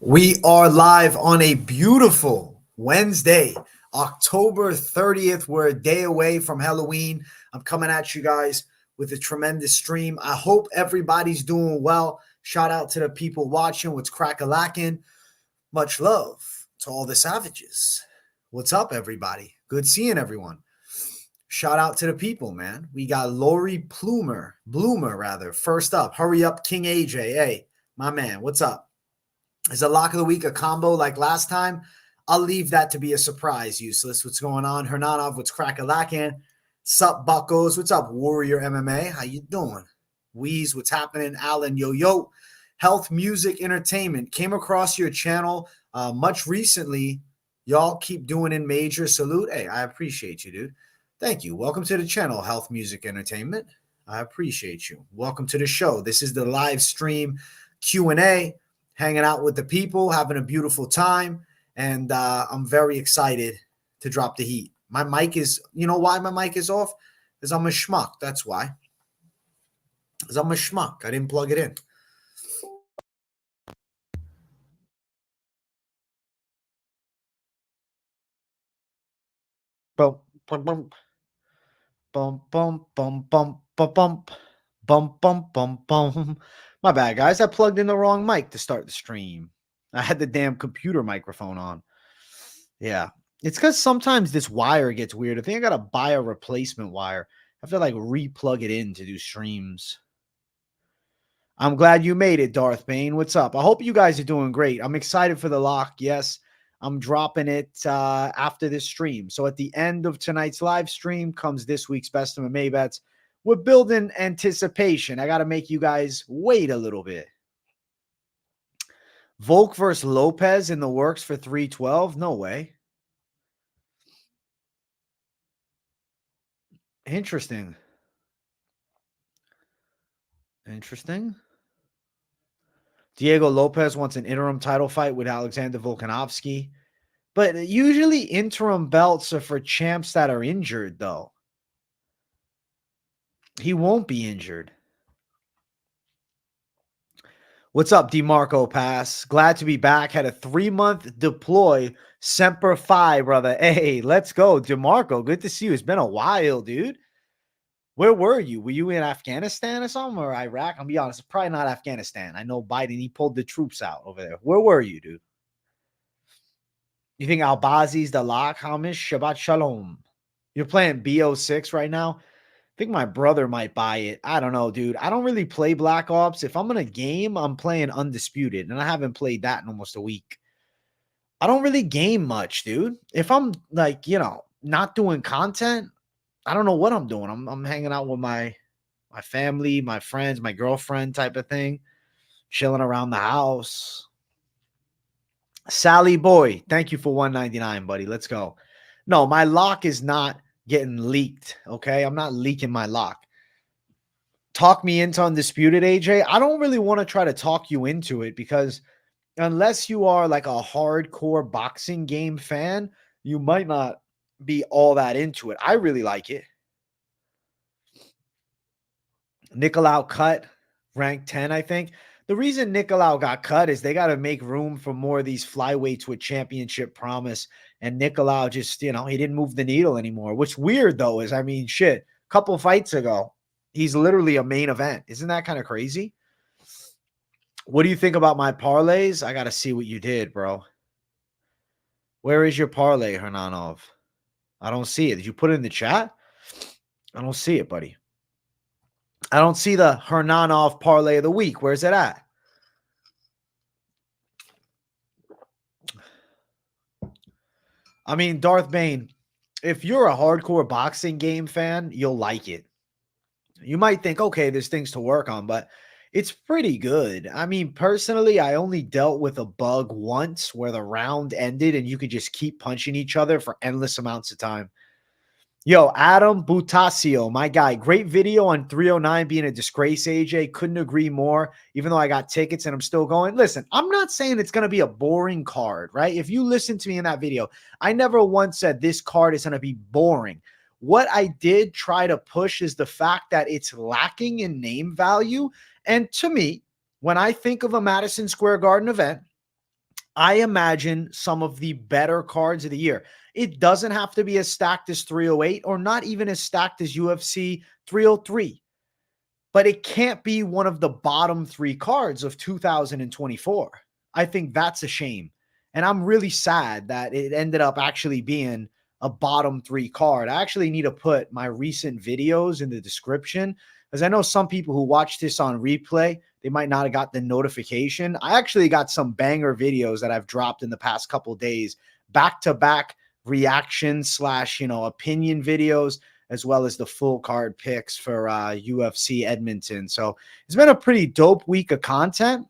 We are live on a beautiful Wednesday, October 30th. We're a day away from Halloween. I'm coming at you guys with a tremendous stream. I hope everybody's doing well. Shout out to the people watching. What's crack-a-lackin'? Much love to all the savages. What's up, everybody? Good seeing everyone. Shout out to the people, man. We got Lori Bloomer, first up. Hurry up, King AJ. Hey, my man, what's up? Is a lock of the week a combo like last time? I'll leave that to be a surprise, Useless. What's going on? Hernanov, what's crack-a-lackin'? Sup, buckos? What's up, Warrior MMA? How you doing? Wheeze, what's happening? Alan, yo. Health, Music, Entertainment. Came across your channel much recently. Y'all keep doing in major. Salute. Hey, I appreciate you, dude. Thank you. Welcome to the channel, Health, Music, Entertainment. I appreciate you. Welcome to the show. This is the live stream Q&A. Hanging out with the people, having a beautiful time, and I'm very excited to drop the heat. My mic is, you know why my mic is off? Because I'm a schmuck. That's why. Because I'm a schmuck. I didn't plug it in. Bum, bum, bum. Bum, bum, bum, bum, bum, bum. Bum, bum, bum, bum. My bad, guys. I plugged in the wrong mic to start the stream. I had the damn computer microphone on. Yeah. It's because sometimes this wire gets weird. I think I got to buy a replacement wire. I have to like replug it in to do streams. I'm glad you made it, Darth Bane. What's up? I hope you guys are doing great. I'm excited for the lock. Yes, I'm dropping it after this stream. So at the end of tonight's live stream comes this week's Best MMA Bets. We're building anticipation. I got to make you guys wait a little bit. Volk versus Lopez in the works for 312? No way. Interesting. Diego Lopez wants an interim title fight with Alexander Volkanovski. But usually interim belts are for champs that are injured, though. He won't be injured. What's up, DeMarco Pass? Glad to be back. Had a 3-month deploy. Semper Fi, brother. Hey, let's go. DeMarco, good to see you. It's been a while, dude. Where were you? Were you in Afghanistan or something, or Iraq? I'll be honest, probably not Afghanistan. I know Biden, he pulled the troops out over there. Where were you, dude? You think Albazi's the lock? Hamish, Shabbat Shalom. You're playing BO6 right now? I think my brother might buy it. I don't know, dude. I don't really play Black Ops. If I'm in a game, I'm playing Undisputed, and I haven't played that in almost a week. I don't really game much, dude. If I'm like, not doing content, I don't know what I'm doing. I'm hanging out with my family, my friends, my girlfriend type of thing, chilling around the house. Sally Boy, thank you for $1.99, buddy. Let's go. No, my lock is not getting leaked, okay? I'm not leaking my lock. Talk me into Undisputed, AJ. I don't really want to try to talk you into it because unless you are like a hardcore boxing game fan, you might not be all that into it. I really like it. Nicolau cut, ranked 10, I think. The reason Nicolau got cut is they got to make room for more of these flyweights with championship promise. And Nicolau just, he didn't move the needle anymore. What's weird, though, is, a couple fights ago, he's literally a main event. Isn't that kind of crazy? What do you think about my parlays? I got to see what you did, bro. Where is your parlay, Hernanov? I don't see it. Did you put it in the chat? I don't see it, buddy. I don't see the Hernanov parlay of the week. Where's it at? Darth Bane, if you're a hardcore boxing game fan, you'll like it. You might think, okay, there's things to work on, but it's pretty good. Personally, I only dealt with a bug once where the round ended and you could just keep punching each other for endless amounts of time. Yo, Adam Butasio, my guy. Great video on 309 being a disgrace, AJ. Couldn't agree more, even though I got tickets and I'm still going. Listen, I'm not saying it's going to be a boring card, right? If you listen to me in that video, I never once said this card is going to be boring. What I did try to push is the fact that it's lacking in name value. And to me, when I think of a Madison Square Garden event, I imagine some of the better cards of the year. It doesn't have to be as stacked as 308 or not even as stacked as UFC 303, but it can't be one of the bottom 3 cards of 2024. I think that's a shame. And I'm really sad that it ended up actually being a bottom 3 card. I actually need to put my recent videos in the description because I know some people who watch this on replay, they might not have got the notification. I actually got some banger videos that I've dropped in the past couple days, back-to-back reaction / opinion videos, as well as the full card picks for UFC Edmonton. So it's been a pretty dope week of content,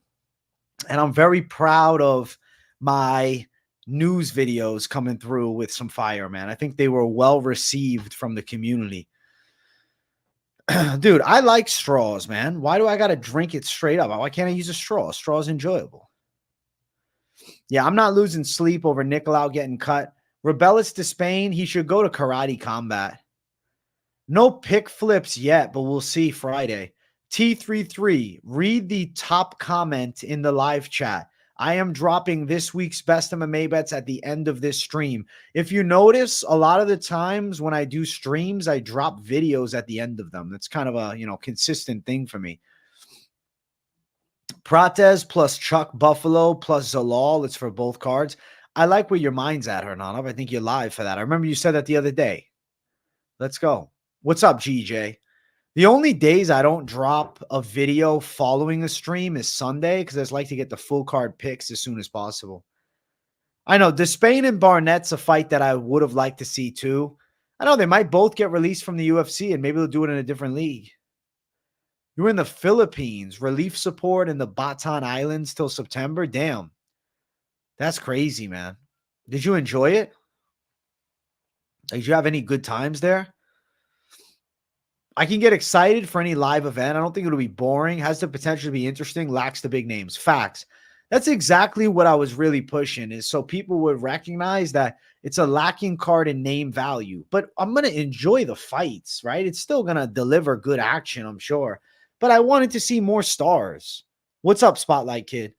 and I'm very proud of my news videos coming through with some fire, man. I think they were well received from the community. Dude, I like straws, man. Why do I got to drink it straight up? Why can't I use a straw? A straw is enjoyable. Yeah, I'm not losing sleep over Nicolau getting cut. Rebellis to Spain, he should go to Karate Combat. No pick flips yet, but we'll see Friday. T33, read the top comment in the live chat. I am dropping this week's best MMA bets at the end of this stream. If you notice, a lot of the times when I do streams, I drop videos at the end of them. That's kind of a, consistent thing for me. Prates plus Chuck Buffalo plus Zalal. It's for both cards. I like where your mind's at, Hernanov. I think you're live for that. I remember you said that the other day. Let's go. What's up, GJ? The only days I don't drop a video following a stream is Sunday because I just like to get the full card picks as soon as possible. I know Despain and Barnett's a fight that I would have liked to see too. I know they might both get released from the UFC and maybe they'll do it in a different league. You're in the Philippines, relief support in the Bataan Islands till September. Damn. That's crazy, man. Did you enjoy it? Did you have any good times there? I can get excited for any live event. I don't think it'll be boring. Has the potential to be interesting. Lacks the big names. Facts. That's exactly what I was really pushing, is so people would recognize that it's a lacking card in name value. But I'm going to enjoy the fights, right? It's still going to deliver good action, I'm sure. But I wanted to see more stars. What's up, Spotlight Kid?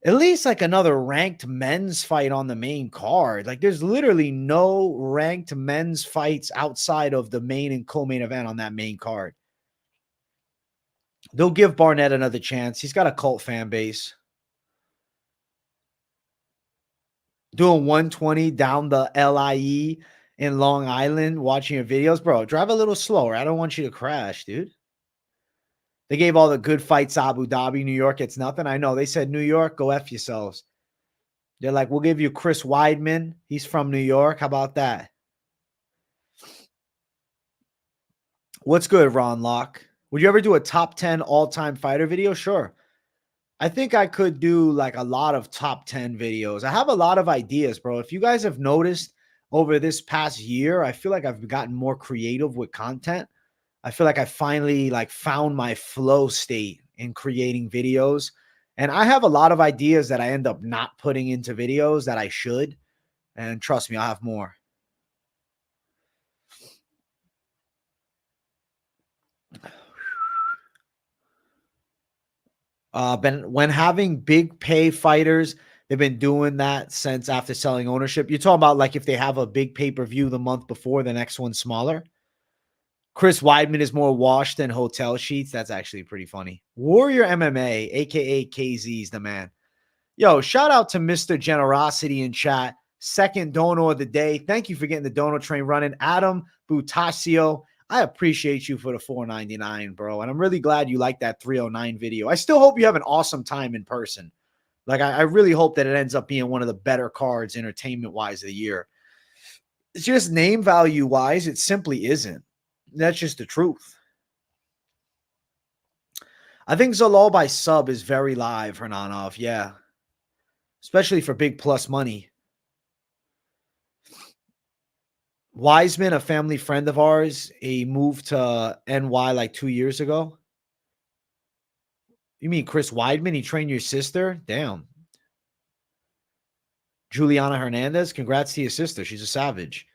At least like another ranked men's fight on the main card. Like there's literally no ranked men's fights outside of the main and co-main event on that main card. They'll give Barnett another chance. He's got a cult fan base. Doing 120 down the LIE in Long Island, watching your videos. Bro, drive a little slower. I don't want you to crash, dude. They gave all the good fights Abu Dhabi. New York gets nothing. I know. They said, New York, go F yourselves. They're like, we'll give you Chris Weidman. He's from New York. How about that? What's good, Ron Locke? Would you ever do a top 10 all-time fighter video? Sure. I think I could do like a lot of top 10 videos. I have a lot of ideas, bro. If you guys have noticed over this past year, I feel like I've gotten more creative with content. I feel like I finally found my flow state in creating videos. And I have a lot of ideas that I end up not putting into videos that I should. And trust me, I'll have more. When having big pay fighters, they've been doing that since after selling ownership. You're talking about like if they have a big pay-per-view the month before, the next one's smaller. Chris Weidman is more washed than hotel sheets. That's actually pretty funny. Warrior MMA, a.k.a. KZ, is the man. Yo, shout out to Mr. Generosity in chat. Second dono of the day. Thank you for getting the dono train running. Adam Butasio, I appreciate you for the $4.99, bro. And I'm really glad you liked that 309 video. I still hope you have an awesome time in person. Like, I really hope that it ends up being one of the better cards entertainment-wise of the year. It's just name value-wise, it simply isn't. That's just the truth. I think Zalal by sub is very live, Hernanov. Yeah. Especially for big plus money. Wiseman, a family friend of ours, he moved to NY like 2 years ago. You mean Chris Weidman? He trained your sister? Damn. Juliana Hernandez, congrats to your sister. She's a savage.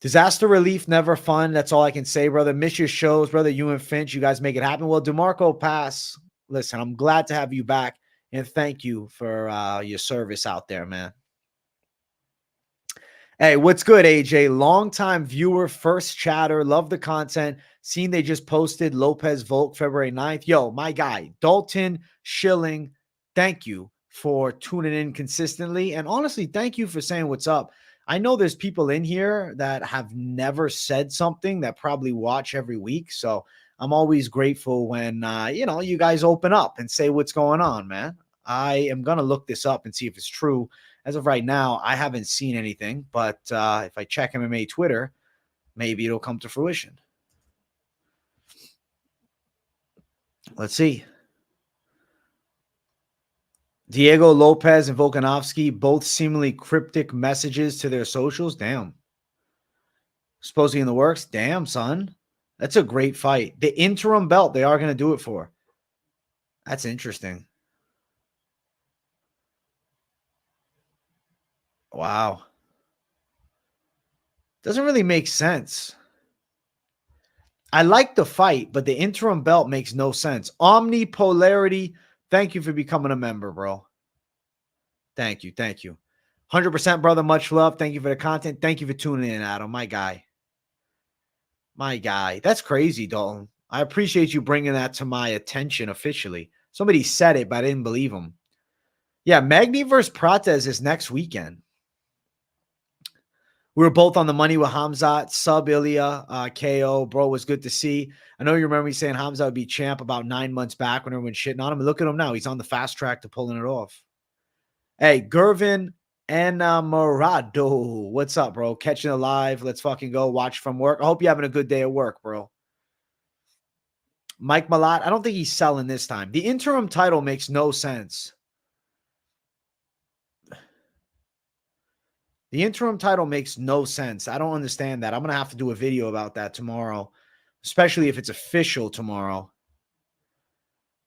Disaster relief, never fun. That's all I can say, brother. Miss your shows, brother. You and Finch, you guys make it happen. Well, DeMarco Pass, listen, I'm glad to have you back And thank you for your service out there, man. Hey, what's good, AJ? Longtime viewer, first chatter. Love the content. Seen they just posted Lopez Volk February 9th. Yo, my guy, Dalton Schilling, thank you for tuning in consistently. And honestly, thank you for saying what's up. I know there's people in here that have never said something that probably watch every week. So I'm always grateful when, you guys open up and say what's going on, man. I am going to look this up and see if it's true. As of right now, I haven't seen anything, but if I check MMA Twitter, maybe it'll come to fruition. Let's see. Diego Lopez and Volkanovski, both seemingly cryptic messages to their socials. Damn. Supposedly in the works. Damn, son. That's a great fight. The interim belt, they are going to do it for. That's interesting. Wow. Doesn't really make sense. I like the fight, but the interim belt makes no sense. Omnipolarity, thank you for becoming a member, bro. Thank you. 100%, brother. Much love. Thank you for the content. Thank you for tuning in, Adam. My guy. That's crazy, Dalton. I appreciate you bringing that to my attention officially. Somebody said it, but I didn't believe him. Yeah, Magny versus Prates is next weekend. We were both on the money with Hamzat, sub Ilya, KO. Bro, was good to see. I know you remember me saying Hamzat would be champ about 9 months back when everyone shitting on him. And look at him now. He's on the fast track to pulling it off. Hey, Gervin and Morado. What's up, bro? Catching it live. Let's fucking go. Watch from work. I hope you're having a good day at work, bro. Mike Malott, I don't think he's selling this time. The interim title makes no sense. The interim title makes no sense. I don't understand that. I'm going to have to do a video about that tomorrow, especially if it's official tomorrow.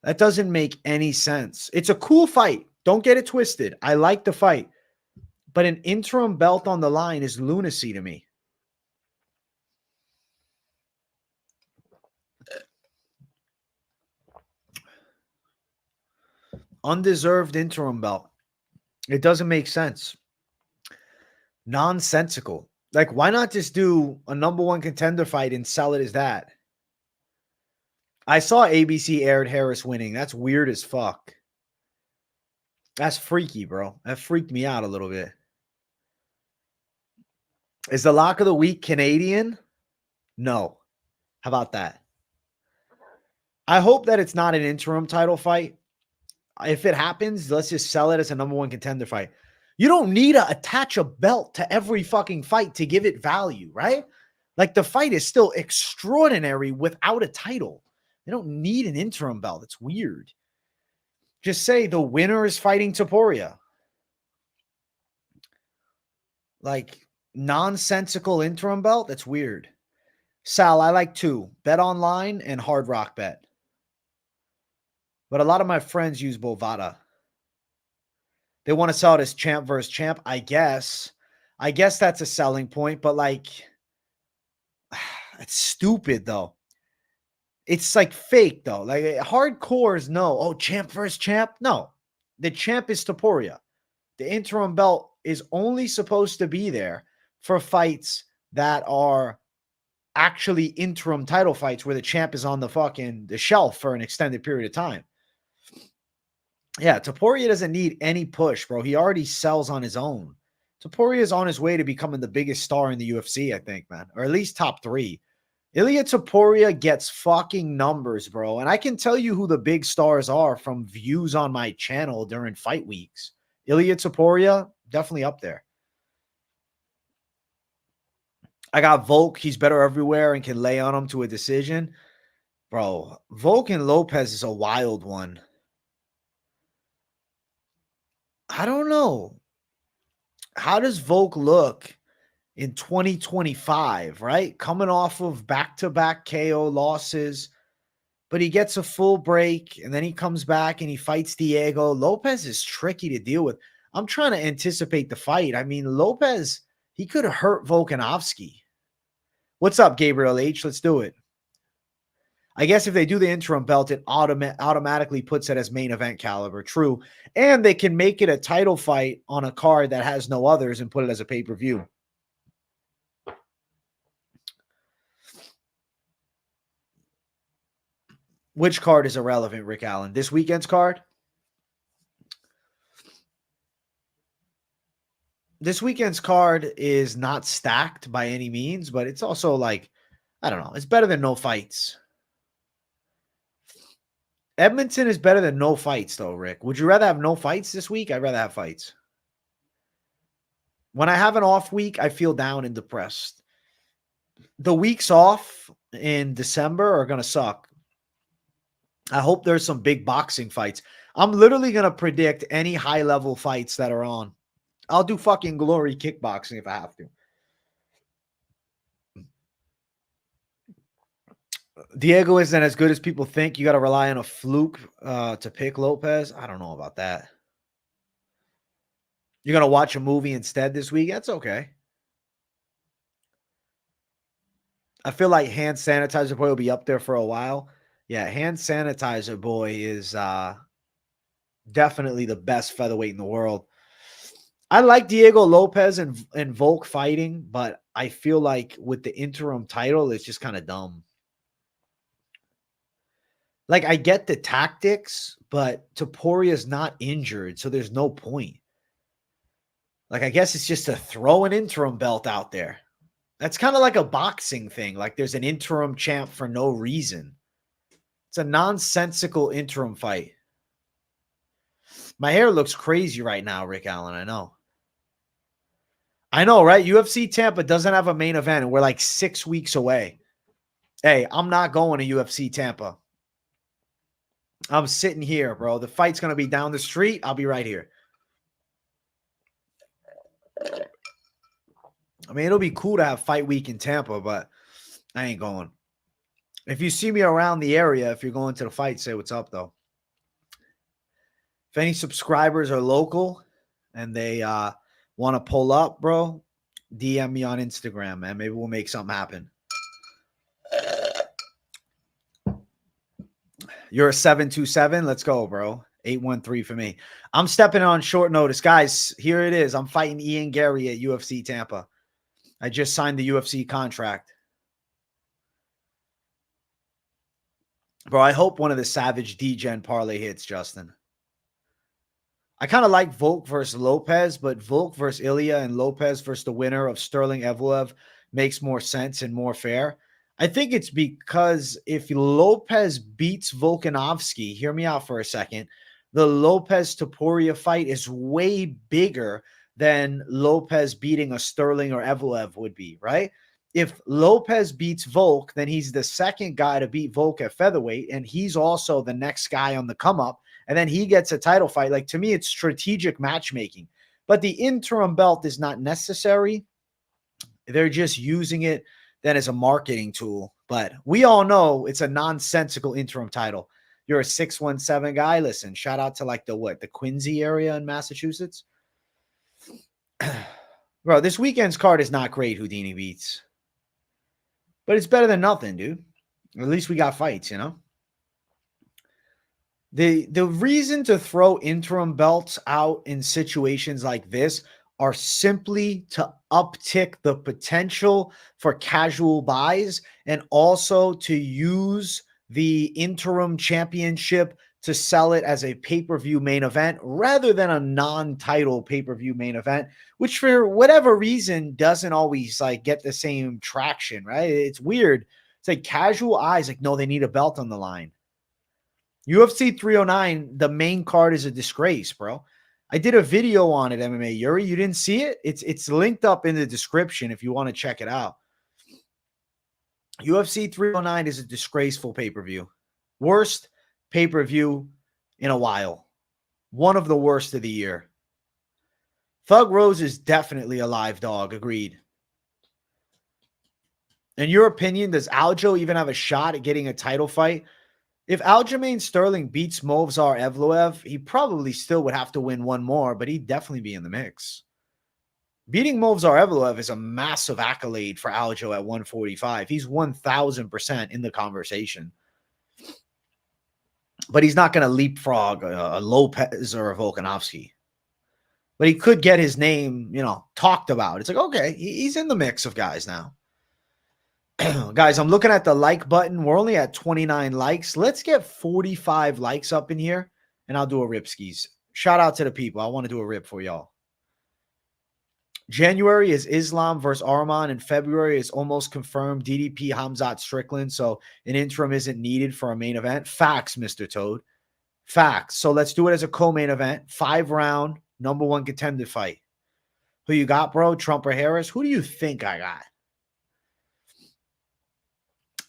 That doesn't make any sense. It's a cool fight. Don't get it twisted. I like the fight. But an interim belt on the line is lunacy to me. Undeserved interim belt. It doesn't make sense. Nonsensical. Like, why not just do a number one contender fight and sell it as that? I saw ABC aired Harris winning. That's weird as fuck. That's freaky, bro. That freaked me out a little bit. Is the lock of the week Canadian? No. How about that? I hope that it's not an interim title fight. If it happens, let's just sell it as a number one contender fight. You don't need to attach a belt to every fucking fight to give it value, right? Like, the fight is still extraordinary without a title. They don't need an interim belt. It's weird. Just say the winner is fighting Topuria. Like, nonsensical interim belt? That's weird. Sal, I like two. Bet Online and Hard Rock Bet. But a lot of my friends use Bovada. They want to sell it as champ versus champ. I guess that's a selling point, but like, it's stupid though. It's like fake though. Like, hardcores know, oh, champ versus champ. No, the champ is Topuria. The interim belt is only supposed to be there for fights that are actually interim title fights where the champ is on the shelf for an extended period of time. Yeah, Topuria doesn't need any push, bro. He already sells on his own. Topuria is on his way to becoming the biggest star in the UFC, I think, man. Or at least top 3. Ilya Topuria gets fucking numbers, bro. And I can tell you who the big stars are from views on my channel during fight weeks. Ilya Topuria, definitely up there. I got Volk. He's better everywhere and can lay on him to a decision. Bro, Volk and Lopez is a wild one. I don't know. How does Volk look in 2025, right? Coming off of back-to-back KO losses, but he gets a full break, and then he comes back and he fights Diego. Lopez is tricky to deal with. I'm trying to anticipate the fight. I mean, Lopez, he could hurt Volkanovski. What's up, Gabriel H? Let's do it. I guess if they do the interim belt, it automatically puts it as main event caliber. True. And they can make it a title fight on a card that has no others and put it as a pay-per-view. Which card is irrelevant, Rick Allen? This weekend's card? This weekend's card is not stacked by any means, but it's also like, I don't know. It's better than no fights. Edmonton is better than no fights, though, Rick. Would you rather have no fights this week? I'd rather have fights. When I have an off week, I feel down and depressed. The weeks off in December are going to suck. I hope there's some big boxing fights. I'm literally going to predict any high-level fights that are on. I'll do fucking glory kickboxing if I have to. Diego isn't as good as people think. You got to rely on a fluke to pick Lopez. I don't know about that. You're going to watch a movie instead this week? That's okay. I feel like hand sanitizer boy will be up there for a while. Yeah, hand sanitizer boy is definitely the best featherweight in the world. I like Diego Lopez and Volk fighting, but I feel like with the interim title, it's just kind of dumb. Like, I get the tactics, but Toporia's not injured, so there's no point. Like, I guess it's just to throw an interim belt out there. That's kind of like a boxing thing. Like, there's an interim champ for no reason. It's a nonsensical interim fight. My hair looks crazy right now, Rick Allen. I know. I know, right? UFC Tampa doesn't have a main event, and we're like 6 weeks away. Hey, I'm not going to UFC Tampa. I'm sitting here, bro. The fight's going to be down the street. I'll be right here. I mean, it'll be cool to have fight week in Tampa, but I ain't going. If you see me around the area, if you're going to the fight, say what's up, though. If any subscribers are local and they want to pull up, bro, DM me on Instagram, man. Maybe we'll make something happen. You're a 727. Let's go, bro. 813 for me. I'm stepping on short notice. Guys, here it is. I'm fighting Ian Gary at UFC Tampa. I just signed the UFC contract. Bro, I hope one of the Savage D-Gen parlay hits, Justin. I kind of like Volk versus Lopez, but Volk versus Ilya and Lopez versus the winner of Sterling Evloev makes more sense and more fair. I think it's because if Lopez beats Volkanovski, hear me out for a second, the Lopez-Topuria fight is way bigger than Lopez beating a Sterling or Evloev would be, right? If Lopez beats Volk, then he's the second guy to beat Volk at featherweight, and he's also the next guy on the come-up, and then he gets a title fight. Like, to me, it's strategic matchmaking. But the interim belt is not necessary. They're just using it then as a marketing tool. But we all know it's a nonsensical interim title. You're a 617 guy. Listen, shout out to like the Quincy area in Massachusetts. Bro, this weekend's card is not great, Houdini Beats. But it's better than nothing, dude. At least we got fights, you know? The reason to throw interim belts out in situations like this are simply to uptick the potential for casual buys and also to use the interim championship to sell it as a pay-per-view main event rather than a non-title pay-per-view main event, which for whatever reason doesn't always like get the same traction, right? It's weird. It's like casual eyes like, no, they need a belt on the line. UFC 309, the main card is a disgrace, bro. I did a video on it, MMA Yuri. You didn't see it? It's linked up in the description if you want to check it out. UFC 309 is a disgraceful pay-per-view. Worst pay-per-view in a while. One of the worst of the year. Thug Rose is definitely a live dog. Agreed. In your opinion, does Aljo even have a shot at getting a title fight? If Aljamain Sterling beats Movsar Evloev, he probably still would have to win one more, but he'd definitely be in the mix. Beating Movsar Evloev is a massive accolade for Aljo at 145. He's 1,000% in the conversation. But he's not going to leapfrog a Lopez or a Volkanovski. But he could get his name, you know, talked about. It's like, okay, he's in the mix of guys now. Guys, I'm looking at the like button. We're only at 29 likes. Let's get 45 likes up in here, and I'll do a rip skis. Shout out to the people. I want to do a rip for y'all. January is Islam versus Armand, and February is almost confirmed DDP Hamzat Strickland, so an interim isn't needed for a main event. Facts, Mr. Toad. Facts. So let's do it as a co-main event. 5-round, number one contender fight. Who you got, bro? Trump or Harris? Who do you think I got?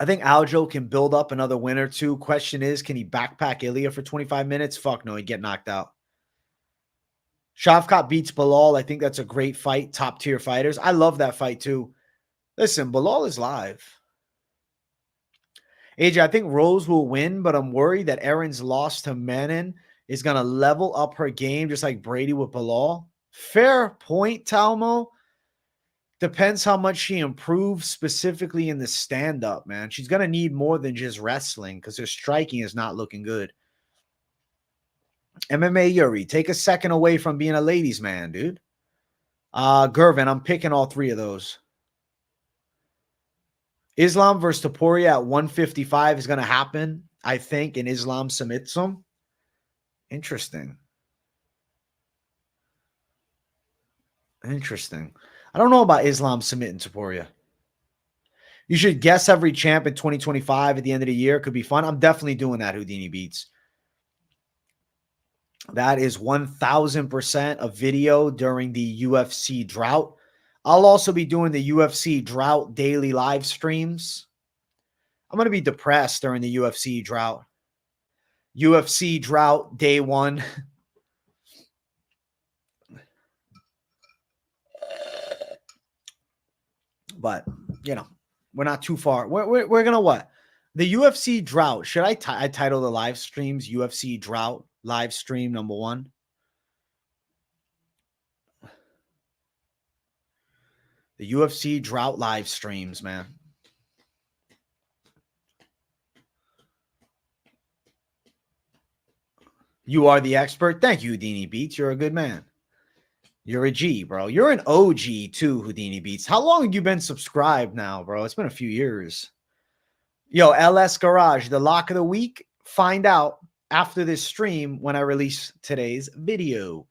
I think Aljo can build up another win or two. Question is, can he backpack Ilya for 25 minutes? Fuck no, he'd get knocked out. Shavkat beats Belal. I think that's a great fight. Top tier fighters. I love that fight too. Listen, Belal is live. AJ, I think Rose will win, but I'm worried that Erin's loss to Menon is going to level up her game just like Brady with Belal. Fair point, Talmo. Depends how much she improves specifically in the stand-up, man. She's going to need more than just wrestling because her striking is not looking good. MMA Yuri, take a second away from being a ladies' man, dude. Gervin, I'm picking all three of those. Islam versus Topuria at 155 is going to happen, I think, and Islam submits him. Interesting. Interesting. I don't know about Islam submitting Topuria. You should guess every champ in 2025 at the end of the year. Could be fun. I'm definitely doing that, Houdini Beats. That is 1,000% a video during the UFC drought. I'll also be doing the UFC drought daily live streams. I'm going to be depressed during the UFC drought. UFC drought day one. But, you know, we're not too far. We're going to what? The UFC drought. Should I title the live streams UFC drought live stream number 1? The UFC drought live streams, man. You are the expert. Thank you, Houdini Beats. You're a good man. You're a G, bro. You're an OG too, Houdini Beats. How long have you been subscribed now, bro? It's been a few years. Yo, LS Garage, the lock of the week. Find out after this stream when I release today's video.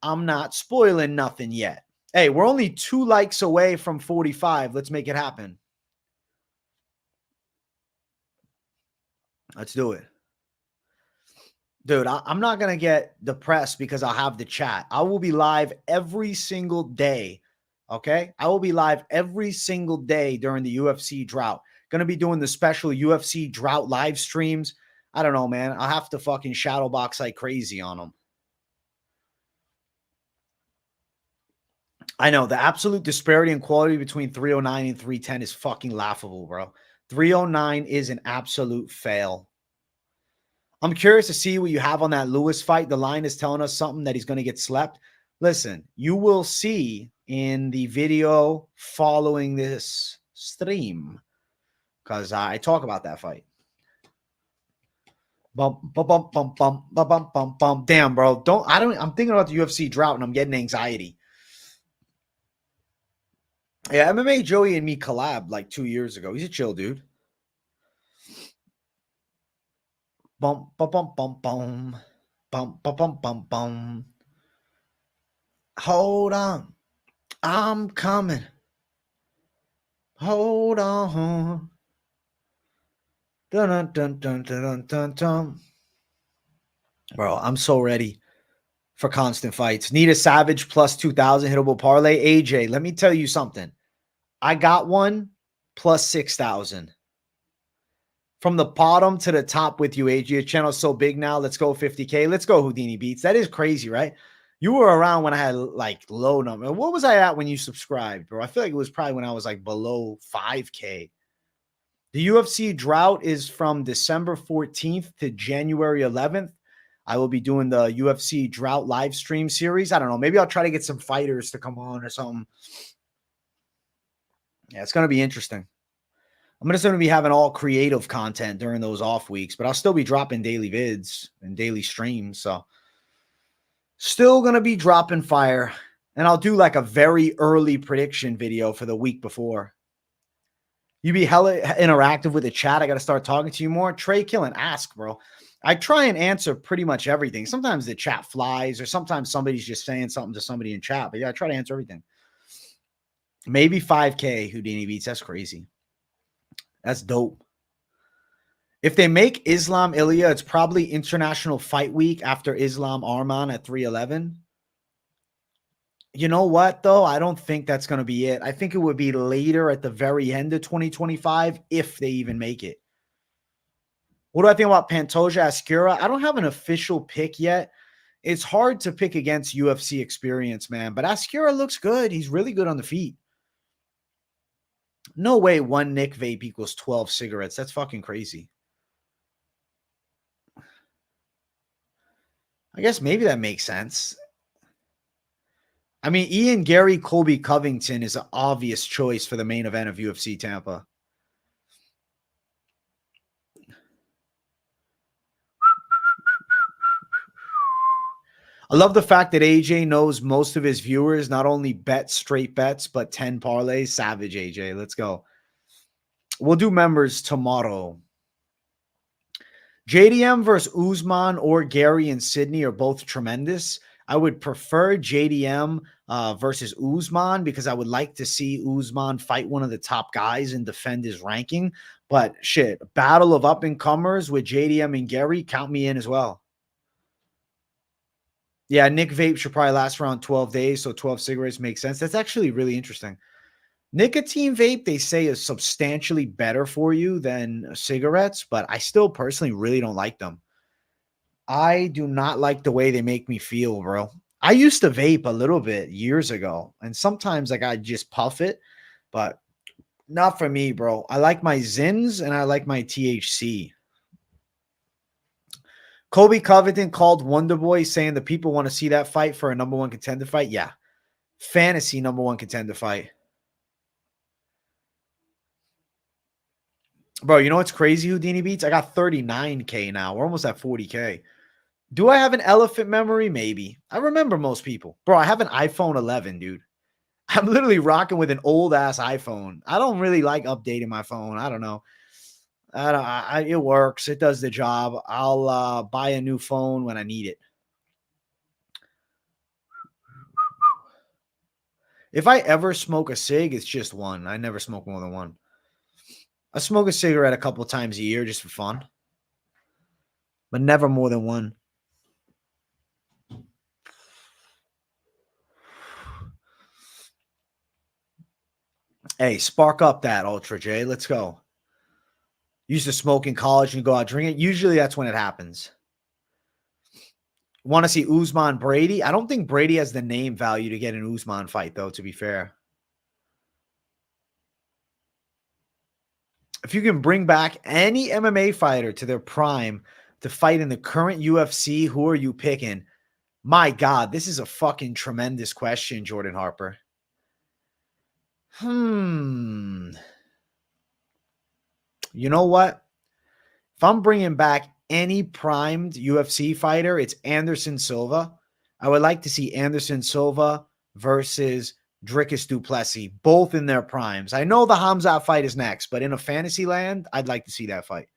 I'm not spoiling nothing yet. Hey, we're only 2 likes away from 45. Let's make it happen. Let's do it. Dude, I'm not going to get depressed because I'll have the chat. I will be live every single day, okay? I will be live every single day during the UFC drought. Going to be doing the special UFC drought live streams. I don't know, man. I'll have to fucking shadow box like crazy on them. I know. The absolute disparity in quality between 309 and 310 is fucking laughable, bro. 309 is an absolute fail. I'm curious to see what you have on that Lewis fight. The line is telling us something that he's going to get slept. Listen, you will see in the video following this stream because I talk about that fight. Bum, bum, bum, bum, bum, bum, bum, bum, bum. Damn, bro. I'm thinking about the UFC drought and I'm getting anxiety. Yeah, MMA Joey and me collabed like 2 years ago. He's a chill dude. Bum, bum, bum, bum, bum. Bum, bum, bum, bum, bum. Hold on. I'm coming. Hold on. Dun, dun, dun, dun, dun, dun, dun. Bro, I'm so ready for constant fights. Nita Savage plus 2,000 hittable parlay. AJ, let me tell you something. I got one plus 6,000. From the bottom to the top with you, AJ. Your channel's so big now. Let's go 50K. Let's go Houdini Beats. That is crazy, right? You were around when I had like low number. What was I at when you subscribed, bro? I feel like it was probably when I was like below 5K. The UFC drought is from December 14th to January 11th. I will be doing the UFC drought live stream series. I don't know. Maybe I'll try to get some fighters to come on or something. Yeah, it's going to be interesting. I'm just going to be having all creative content during those off weeks, but I'll still be dropping daily vids and daily streams. So still going to be dropping fire. And I'll do like a very early prediction video for the week before. You be hella interactive with the chat. I got to start talking to you more. Trey Killen, ask, bro. I try and answer pretty much everything. Sometimes the chat flies, or sometimes somebody's just saying something to somebody in chat. But yeah, I try to answer everything. Maybe 5K Houdini beats. That's crazy. That's dope. If they make Islam Ilya, it's probably International Fight Week after Islam Arman at 311. You know what, though? I don't think that's going to be it. I think it would be later at the very end of 2025 if they even make it. What do I think about Pantoja Askura? I don't have an official pick yet. It's hard to pick against UFC experience, man. But Askura looks good. He's really good on the feet. No way one Nick vape equals 12 cigarettes. That's fucking crazy. I guess maybe that makes sense. I mean, Ian Gary Colby Covington is an obvious choice for the main event of UFC Tampa. I love the fact that AJ knows most of his viewers not only bet straight bets, but 10 parlays. Savage, AJ. Let's go. We'll do members tomorrow. JDM versus Usman or Gary and Sydney are both tremendous. I would prefer JDM versus Usman because I would like to see Usman fight one of the top guys and defend his ranking. But shit, battle of up-and-comers with JDM and Gary, count me in as well. Yeah, Nick vape should probably last around 12 days, so 12 cigarettes makes sense. That's actually really interesting. Nicotine vape, they say, is substantially better for you than cigarettes, but I still personally really don't like them. I do not like the way they make me feel, bro. I used to vape a little bit years ago, and sometimes like I just puff it, but not for me, bro. I like my Zins and I like my THC. Colby Covington called Wonderboy saying the people want to see that fight for a number one contender fight. Yeah. Fantasy number one contender fight. Bro, you know what's crazy, Houdini Beats? I got 39K now. We're almost at 40K. Do I have an elephant memory? Maybe. I remember most people. Bro, I have an iPhone 11, dude. I'm literally rocking with an old-ass iPhone. I don't really like updating my phone. I don't know. It works. It does the job. I'll buy a new phone when I need it. If I ever smoke a cig, it's just one. I never smoke more than one. I smoke a cigarette a couple times a year just for fun, but never more than one. Hey, spark up that Ultra J. Let's go. Used to smoke in college and go out drinking. Usually that's when it happens. Want to see Usman Brady? I don't think Brady has the name value to get an Usman fight, though, to be fair. If you can bring back any MMA fighter to their prime to fight in the current UFC, who are you picking? My God, this is a fucking tremendous question, Jordan Harper. You know what? If I'm bringing back any primed UFC fighter, it's Anderson Silva. I would like to see Anderson Silva versus Dricus du Plessis, both in their primes. I know the Hamzat fight is next, but in a fantasy land, I'd like to see that fight.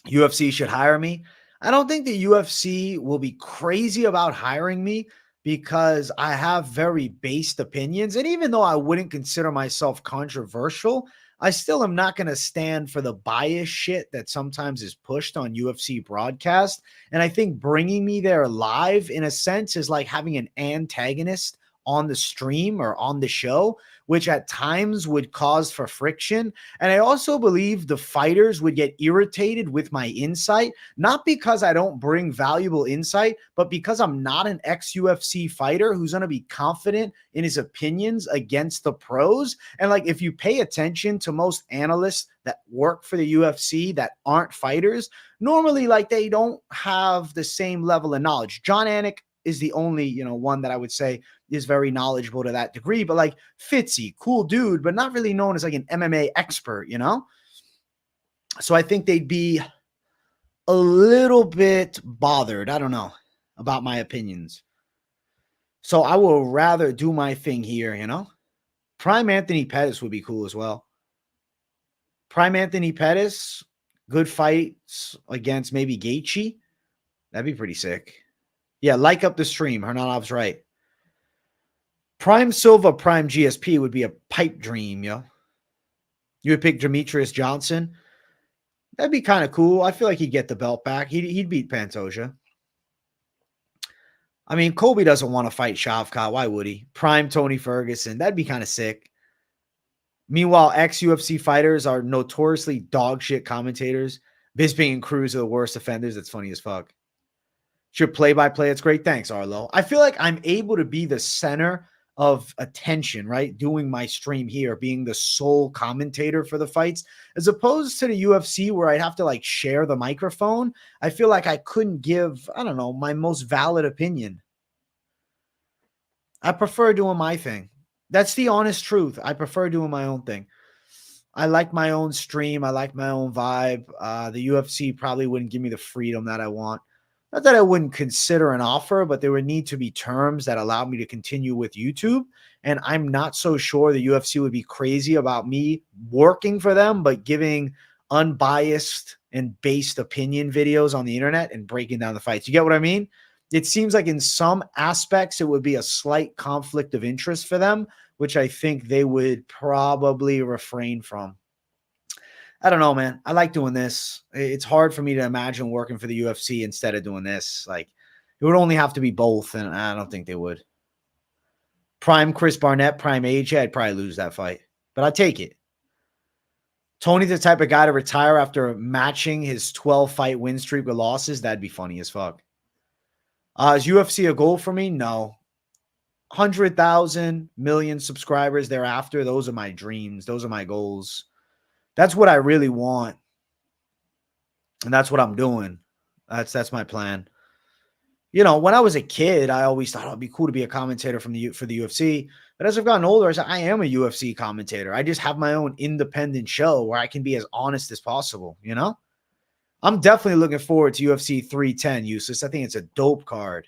UFC should hire me. I don't think the UFC will be crazy about hiring me because I have very based opinions. And even though I wouldn't consider myself controversial, I still am not going to stand for the bias shit that sometimes is pushed on UFC broadcast. And I think bringing me there live, in a sense, is like having an antagonist on the stream or on the show, which at times would cause for friction. And I also believe the fighters would get irritated with my insight, not because I don't bring valuable insight, but because I'm not an ex-UFC fighter who's going to be confident in his opinions against the pros. And like, if you pay attention to most analysts that work for the UFC that aren't fighters, normally like they don't have the same level of knowledge. John Anik is the only, one that I would say is very knowledgeable to that degree, but like Fitzy, cool dude, but not really known as like an MMA expert, you know? So I think they'd be a little bit bothered, I don't know, about my opinions. So I will rather do my thing here, you know? Prime Anthony Pettis would be cool as well. Prime Anthony Pettis, good fights against maybe Gaethje. That'd be pretty sick. Yeah, like up the stream. Hernanov's right. Prime Silva, Prime GSP would be a pipe dream, yo. You would pick Demetrius Johnson. That'd be kind of cool. I feel like he'd get the belt back. He'd beat Pantoja. I mean, Colby doesn't want to fight Shavkat. Why would he? Prime Tony Ferguson. That'd be kind of sick. Meanwhile, ex-UFC fighters are notoriously dog shit commentators. Bisping and Cruz are the worst offenders. That's funny as fuck. Your play-by-play, it's great. Thanks, Arlo. I feel like I'm able to be the center of attention, right? Doing my stream here, being the sole commentator for the fights, as opposed to the UFC where I'd have to like share the microphone. I feel like I couldn't give, I don't know, my most valid opinion. I prefer doing my thing. That's the honest truth. I prefer doing my own thing. I like my own stream. I like my own vibe. The UFC probably wouldn't give me the freedom that I want. Not that I wouldn't consider an offer, but there would need to be terms that allow me to continue with YouTube. And I'm not so sure the UFC would be crazy about me working for them, but giving unbiased and based opinion videos on the internet and breaking down the fights. You get what I mean? It seems like in some aspects, it would be a slight conflict of interest for them, which I think they would probably refrain from. I don't know, man. I like doing this. It's hard for me to imagine working for the UFC instead of doing this. Like, it would only have to be both, and I don't think they would. Prime Chris Barnett, prime AJ, I'd probably lose that fight, but I'd take it. Tony's the type of guy to retire after matching his 12-fight win streak with losses. That'd be funny as fuck. Is UFC a goal for me? No. 100,000 million subscribers thereafter. Those are my dreams. Those are my goals. That's what I really want. And that's what I'm doing. That's my plan. You know, when I was a kid, I always thought it'd be cool to be a commentator for the UFC. But as I've gotten older, I am a UFC commentator. I just have my own independent show where I can be as honest as possible, you know? I'm definitely looking forward to UFC 310, Youssef. I think it's a dope card.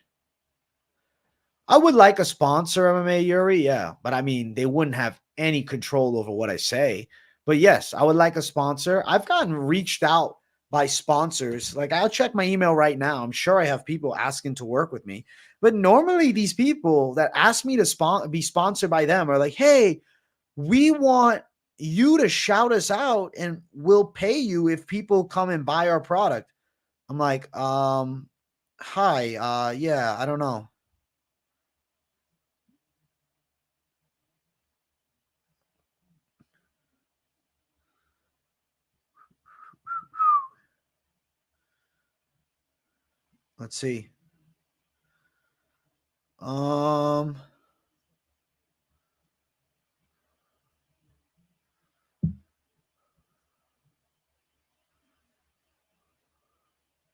I would like a sponsor, MMA Yuri, yeah. But I mean, they wouldn't have any control over what I say. But yes, I would like a sponsor. I've gotten reached out by sponsors. Like, I'll check my email right now. I'm sure I have people asking to work with me. But normally these people that ask me to be sponsored by them are like, hey, we want you to shout us out and we'll pay you if people come and buy our product. I'm like, hi, yeah, I don't know. Let's see.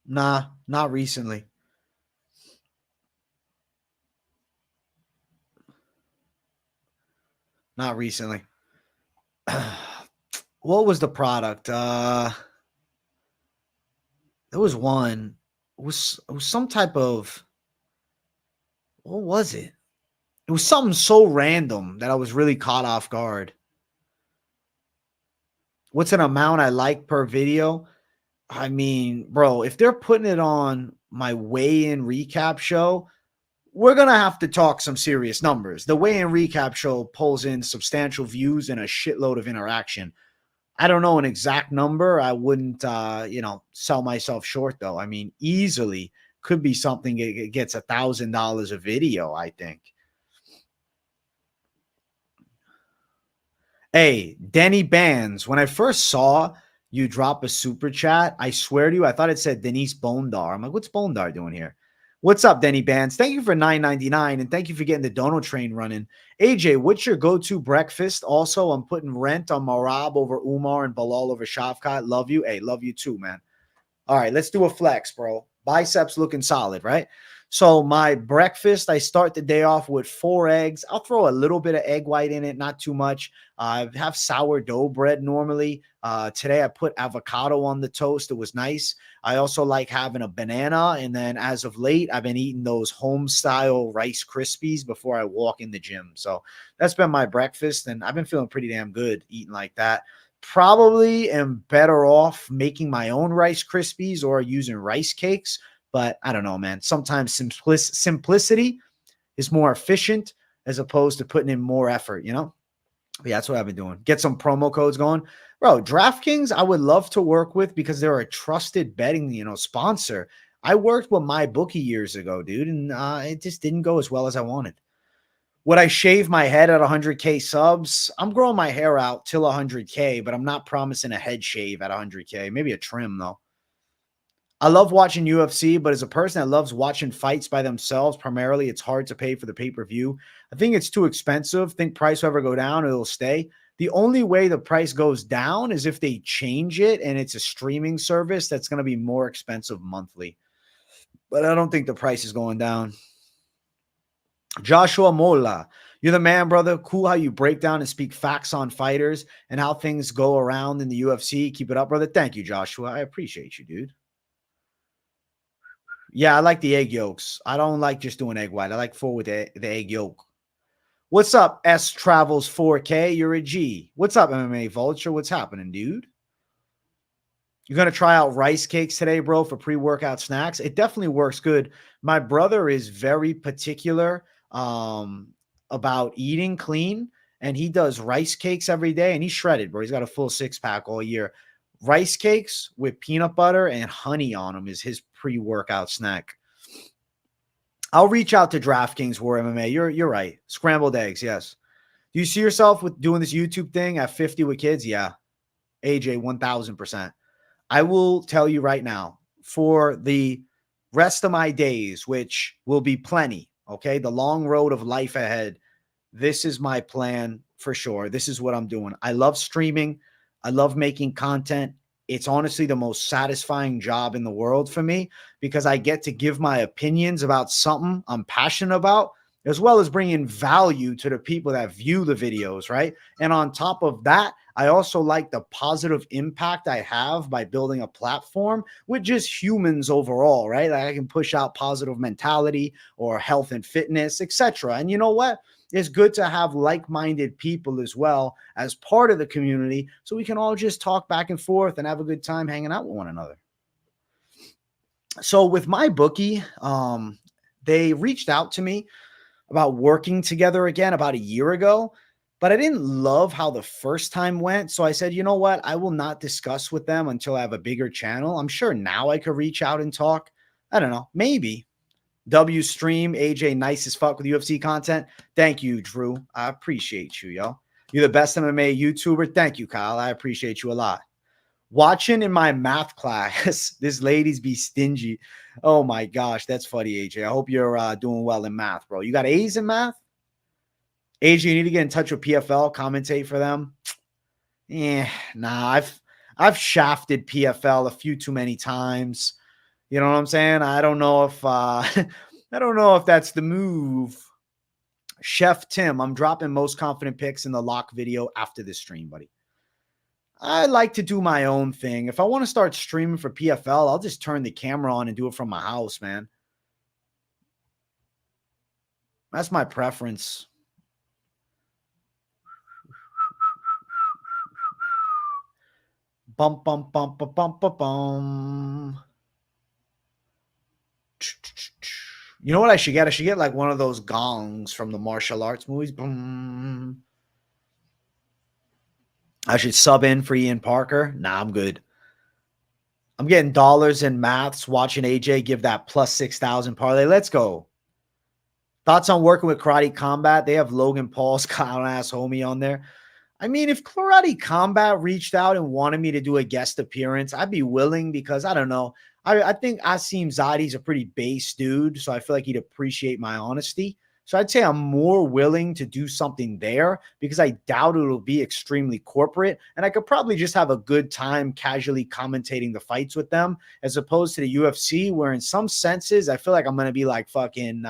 Nah, not recently. Not recently. What was the product? There was one. It was some type of, what was it? It was something so random that I was really caught off guard. What's an amount I like per video? I mean, bro, if they're putting it on my weigh-in recap show, we're going to have to talk some serious numbers. The weigh-in recap show pulls in substantial views and a shitload of interaction. I don't know an exact number. I wouldn't, sell myself short, though. I mean, easily could be something that gets $1,000 a video, I think. Hey, Denny Bands, when I first saw you drop a super chat, I swear to you, I thought it said Denise Bondar. I'm like, what's Bondar doing here? What's up, Denny Bands? Thank you for $9.99, and thank you for getting the dono train running. AJ, what's your go-to breakfast? Also, I'm putting Rent on Marab over Umar and Bilal over Shavkat. Love you. Hey, love you too, man. All right, let's do a flex, bro. Biceps looking solid, right? So my breakfast, I start the day off with 4 eggs. I'll throw a little bit of egg white in it, not too much. I have sourdough bread normally. Today I put avocado on the toast. It was nice. I also like having a banana. And then as of late, I've been eating those home style Rice Krispies before I walk in the gym. So that's been my breakfast. And I've been feeling pretty damn good eating like that. Probably am better off making my own Rice Krispies or using rice cakes. But I don't know, man. Sometimes simplicity is more efficient as opposed to putting in more effort, you know? But yeah, that's what I've been doing. Get some promo codes going. Bro, DraftKings, I would love to work with because they're a trusted betting, sponsor. I worked with my bookie years ago, dude, and it just didn't go as well as I wanted. Would I shave my head at 100K subs? I'm growing my hair out till 100K, but I'm not promising a head shave at 100K. Maybe a trim, though. I love watching UFC, but as a person that loves watching fights by themselves, primarily, it's hard to pay for the pay-per-view. I think it's too expensive. Think price will ever go down, it'll stay. The only way the price goes down is if they change it and it's a streaming service that's going to be more expensive monthly. But I don't think the price is going down. Joshua Mola, you're the man, brother. Cool how you break down and speak facts on fighters and how things go around in the UFC. Keep it up, brother. Thank you, Joshua. I appreciate you, dude. Yeah, I like the egg yolks. I don't like just doing egg white. I like full with the egg yolk. What's up, S Travels 4K? You're a G. What's up, MMA Vulture? What's happening, dude? You're going to try out rice cakes today, bro, for pre-workout snacks? It definitely works good. My brother is very particular about eating clean, and he does rice cakes every day, and he's shredded, bro. He's got a full 6-pack all year. Rice cakes with peanut butter and honey on them is his pre-workout snack. I'll reach out to DraftKings for MMA. You're right. Scrambled eggs, yes. Do you see yourself with doing this YouTube thing at 50 with kids? Yeah. AJ, 1,000%. I will tell you right now, for the rest of my days, which will be plenty, okay, the long road of life ahead, this is my plan for sure. This is what I'm doing. I love streaming. I love making content. It's honestly the most satisfying job in the world for me because I get to give my opinions about something I'm passionate about, as well as bringing value to the people that view the videos, right? And on top of that, I also like the positive impact I have by building a platform with just humans overall, right? Like I can push out positive mentality or health and fitness, etc. And you know what? It's good to have like-minded people as well as part of the community so we can all just talk back and forth and have a good time hanging out with one another. So with my bookie, they reached out to me about working together again about a year ago, but I didn't love how the first time went. So I said, you know what? I will not discuss with them until I have a bigger channel. I'm sure now I could reach out and talk. I don't know. Maybe. W Stream, AJ, nice as fuck with UFC content. Thank you, Drew. I appreciate you, yo. You're the best MMA YouTuber. Thank you, Kyle. I appreciate you a lot. Watching in my math class, this ladies be stingy. Oh my gosh, that's funny, AJ. I hope you're doing well in math, bro. You got A's in math? AJ, you need to get in touch with PFL, commentate for them. Nah, I've shafted PFL a few too many times. You know what I'm saying? I don't know if I don't know if that's the move. Chef Tim, I'm dropping most confident picks in the lock video after this stream, buddy. I like to do my own thing. If I want to start streaming for PFL, I'll just turn the camera on and do it from my house, man. That's my preference. Bum, bum, bum, bum, bum, bum, bum. You know what I should get? I should get like one of those gongs from the martial arts movies. Boom. I should sub in for Ian Parker. Nah, I'm good. I'm getting dollars in maths watching AJ give that plus 6,000 parlay. Let's go. Thoughts on working with Karate Combat? They have Logan Paul's clown ass homie on there. I mean, if Karate Combat reached out and wanted me to do a guest appearance, I'd be willing because I don't know. I think Asim Zadi's a pretty base dude, so I feel like he'd appreciate my honesty. So I'd say I'm more willing to do something there because I doubt it'll be extremely corporate. And I could probably just have a good time casually commentating the fights with them as opposed to the UFC, where in some senses, I feel like I'm going to be like fucking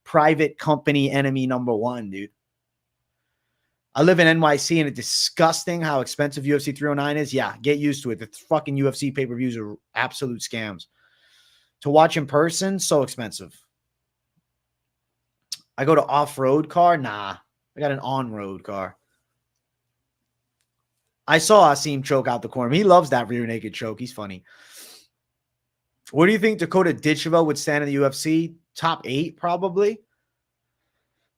private company enemy number one, dude. I live in NYC and it's disgusting how expensive UFC 309 is. Yeah, get used to it. The fucking UFC pay-per-views are absolute scams. To watch in person, so expensive. I go to off-road car? Nah, I got an on-road car. I saw Asim choke out the corner. He loves that rear naked choke. He's funny. What do you think Dakota Ditcheva would stand in the UFC? Top 8, probably.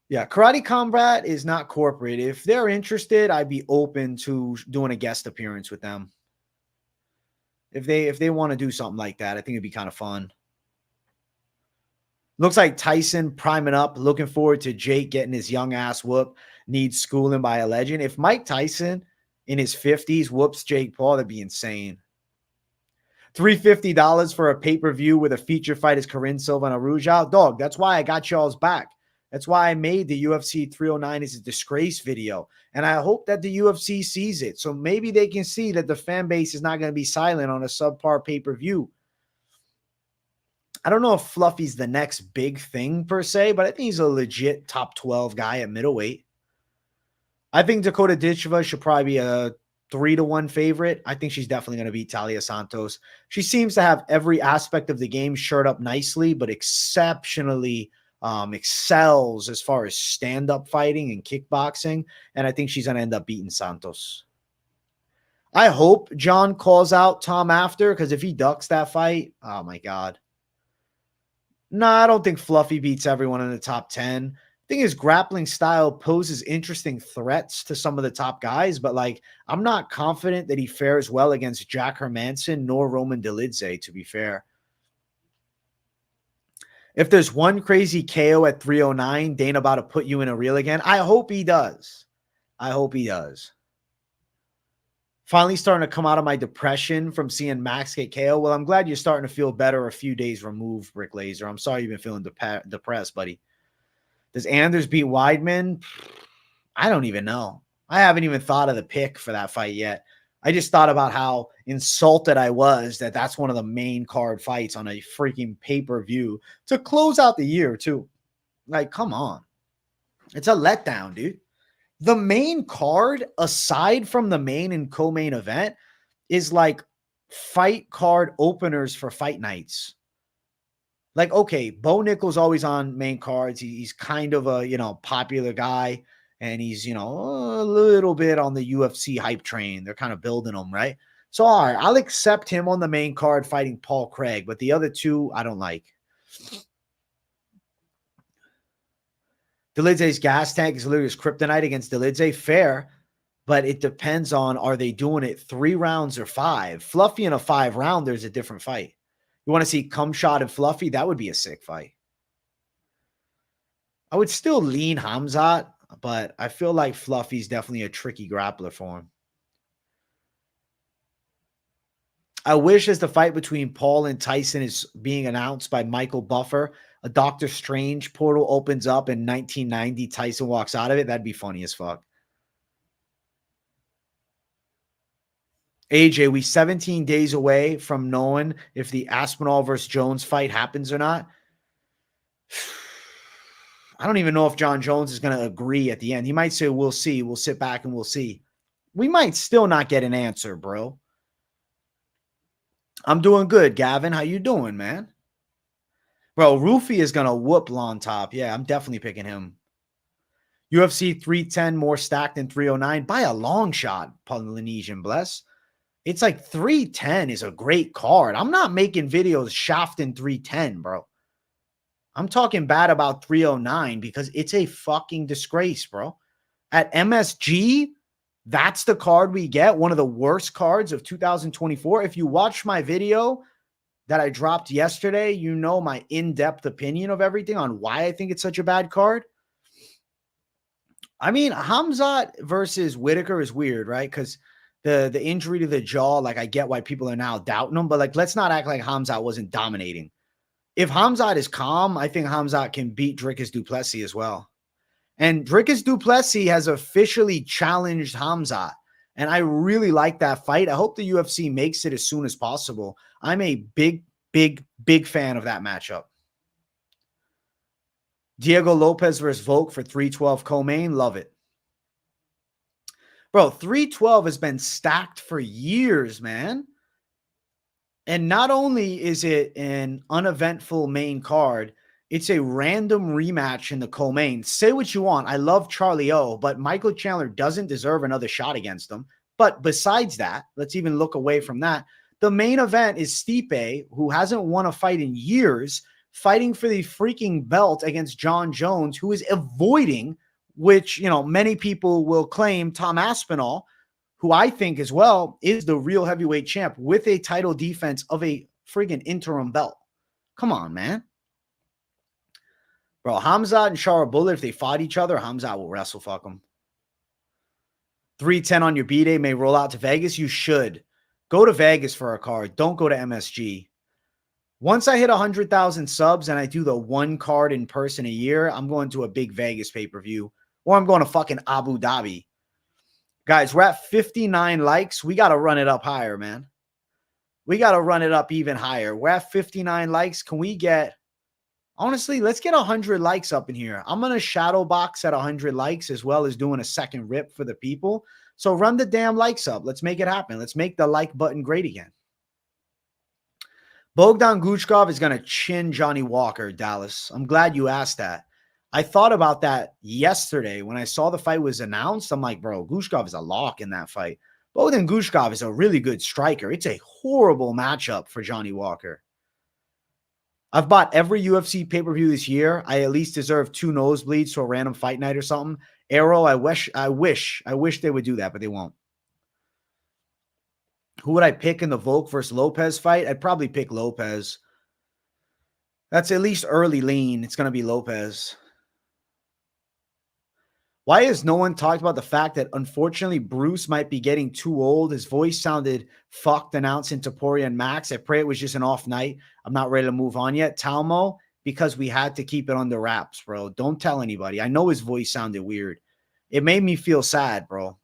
Yeah, Karate Combat is not corporate. If they're interested, I'd be open to doing a guest appearance with them. If they want to do something like that, I think it'd be kind of fun. Looks like Tyson priming up. Looking forward to Jake getting his young ass whoop. Needs schooling by a legend. If Mike Tyson in his 50s whoops Jake Paul, that'd be insane. $350 for a pay-per-view with a feature fight is Corinne Silva and Arujao. Dog, that's why I got y'all's back. That's why I made the UFC 309 is a disgrace video. And I hope that the UFC sees it. So maybe they can see that the fan base is not going to be silent on a subpar pay-per-view. I don't know if Fluffy's the next big thing per se, but I think he's a legit top 12 guy at middleweight. I think Dakota Ditcheva should probably be a 3-1 favorite. I think she's definitely going to beat Talia Santos. She seems to have every aspect of the game shored up nicely, but exceptionally excels as far as stand-up fighting and kickboxing, and I think she's going to end up beating Santos. I hope John calls out Tom after, because if he ducks that fight, oh my God. No, I don't think Fluffy beats everyone in the top 10. I think his grappling style poses interesting threats to some of the top guys, but like I'm not confident that he fares well against Jack Hermanson nor Roman Dolidze, to be fair. If there's one crazy KO at 309, Dana about to put you in a reel again. I hope he does. I hope he does. Finally starting to come out of my depression from seeing Max get KO. Well, I'm glad you're starting to feel better a few days removed, Brick Laser. I'm sorry you've been feeling depressed, buddy. Does Anders beat Weidman? I don't even know. I haven't even thought of the pick for that fight yet. I just thought about how insulted I was that that's one of the main card fights on a freaking pay-per-view to close out the year, too. Like, come on. It's a letdown, dude. The main card, aside from the main and co-main event, is like fight card openers for fight nights. Like, okay, Bo Nickel's always on main cards. He's kind of a, popular guy. And he's, a little bit on the UFC hype train. They're kind of building him, right? So, all right, I'll accept him on the main card fighting Paul Craig. But the other two, I don't like. Dolidze's gas tank is literally his kryptonite against Dolidze. Fair. But it depends on, are they doing it 3 rounds or 5? Fluffy in a 5-rounder is a different fight. You want to see Cumshot and Fluffy? That would be a sick fight. I would still lean Hamzat, but I feel like Fluffy's definitely a tricky grappler for him. I wish as the fight between Paul and Tyson is being announced by Michael Buffer, a Doctor Strange portal opens up in 1990, Tyson walks out of it. That'd be funny as fuck. AJ, we 17 days away from knowing if the Aspinall versus Jones fight happens or not. I don't even know if John Jones is going to agree at the end. He might say, we'll see. We'll sit back and we'll see. We might still not get an answer, bro. I'm doing good, Gavin. How you doing, man? Bro, Rufy is going to whoop Lon Top. Yeah, I'm definitely picking him. UFC 310 more stacked than 309 by a long shot, Polynesian Bless. It's like 310 is a great card. I'm not making videos shafting 310, bro. I'm talking bad about 309 because it's a fucking disgrace, bro. At MSG, that's the card we get. One of the worst cards of 2024. If you watch my video that I dropped yesterday, you know my in-depth opinion of everything on why I think it's such a bad card. I mean, Hamzat versus Whitaker is weird, right? Because the injury to the jaw, like I get why people are now doubting him, but like let's not act like Hamzat wasn't dominating. If Khamzat is calm, I think Khamzat can beat Dricus du Plessis as well. And Dricus du Plessis has officially challenged Khamzat. And I really like that fight. I hope the UFC makes it as soon as possible. I'm a big fan of that matchup. Diego Lopez versus Volk for 312 co-main. Love it. Bro, 312 has been stacked for years, man. And not only is it an uneventful main card, it's a random rematch in the co-main. Say what you want. I love Charlie O, but Michael Chandler doesn't deserve another shot against him. But besides that, let's even look away from that. The main event is Stipe, who hasn't won a fight in years, fighting for the freaking belt against John Jones, who is avoiding, which, you know, many people will claim Tom Aspinall, who I think as well is the real heavyweight champ with a title defense of a freaking interim belt. Come on, man. Bro, Khamzat and Shara Bullet, if they fought each other, Khamzat will wrestle fuck them. 310 on your B-Day may roll out to Vegas. You should. Go to Vegas for a card. Don't go to MSG. Once I hit 100,000 subs and I do the one card in person a year, I'm going to a big Vegas pay-per-view. Or I'm going to fucking Abu Dhabi. Guys, we're at 59 likes. We got to run it up higher, man. We got to run it up even higher. We're at 59 likes. Can we get... Honestly, let's get 100 likes up in here. I'm going to shadow box at 100 likes as well as doing a second rip for the people. So run the damn likes up. Let's make it happen. Let's make the like button great again. Bogdan Guchkov is going to chin Johnny Walker, Dallas. I'm glad you asked that. I thought about that yesterday when I saw the fight was announced. I'm like, bro, Guchkov is a lock in that fight. Bogdan Guchkov is a really good striker. It's a horrible matchup for Johnny Walker. I've bought every UFC pay-per-view this year. I at least deserve 2 nosebleeds to a random fight night or something. Arrow, I wish they would do that, but they won't. Who would I pick in the Volk versus Lopez fight? I'd probably pick Lopez. That's at least early lean. It's going to be Lopez. Why has no one talked about the fact that, unfortunately, Bruce might be getting too old? His voice sounded fucked announcing Topuria and Max. I pray it was just an off night. I'm not ready to move on yet. Talmo, because we had to keep it under wraps, bro. Don't tell anybody. I know his voice sounded weird. It made me feel sad, bro.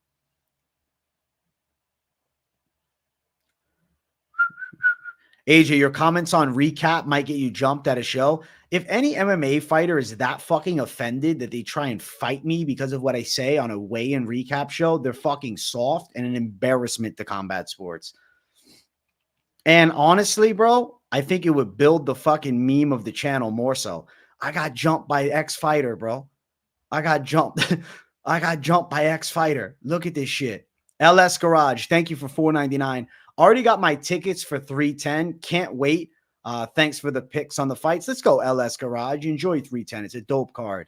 AJ, your comments on recap might get you jumped at a show. If any MMA fighter is that fucking offended that they try and fight me because of what I say on a weigh-in recap show, they're fucking soft and an embarrassment to combat sports. And honestly, bro, I think it would build the fucking meme of the channel more so. I got jumped by X fighter, bro. I got jumped. I got jumped by X fighter. Look at this shit. LS Garage, thank you for $4.99. Already got my tickets for 310. Can't wait. Thanks for the picks on the fights. Let's go, LS Garage. Enjoy 310. It's a dope card.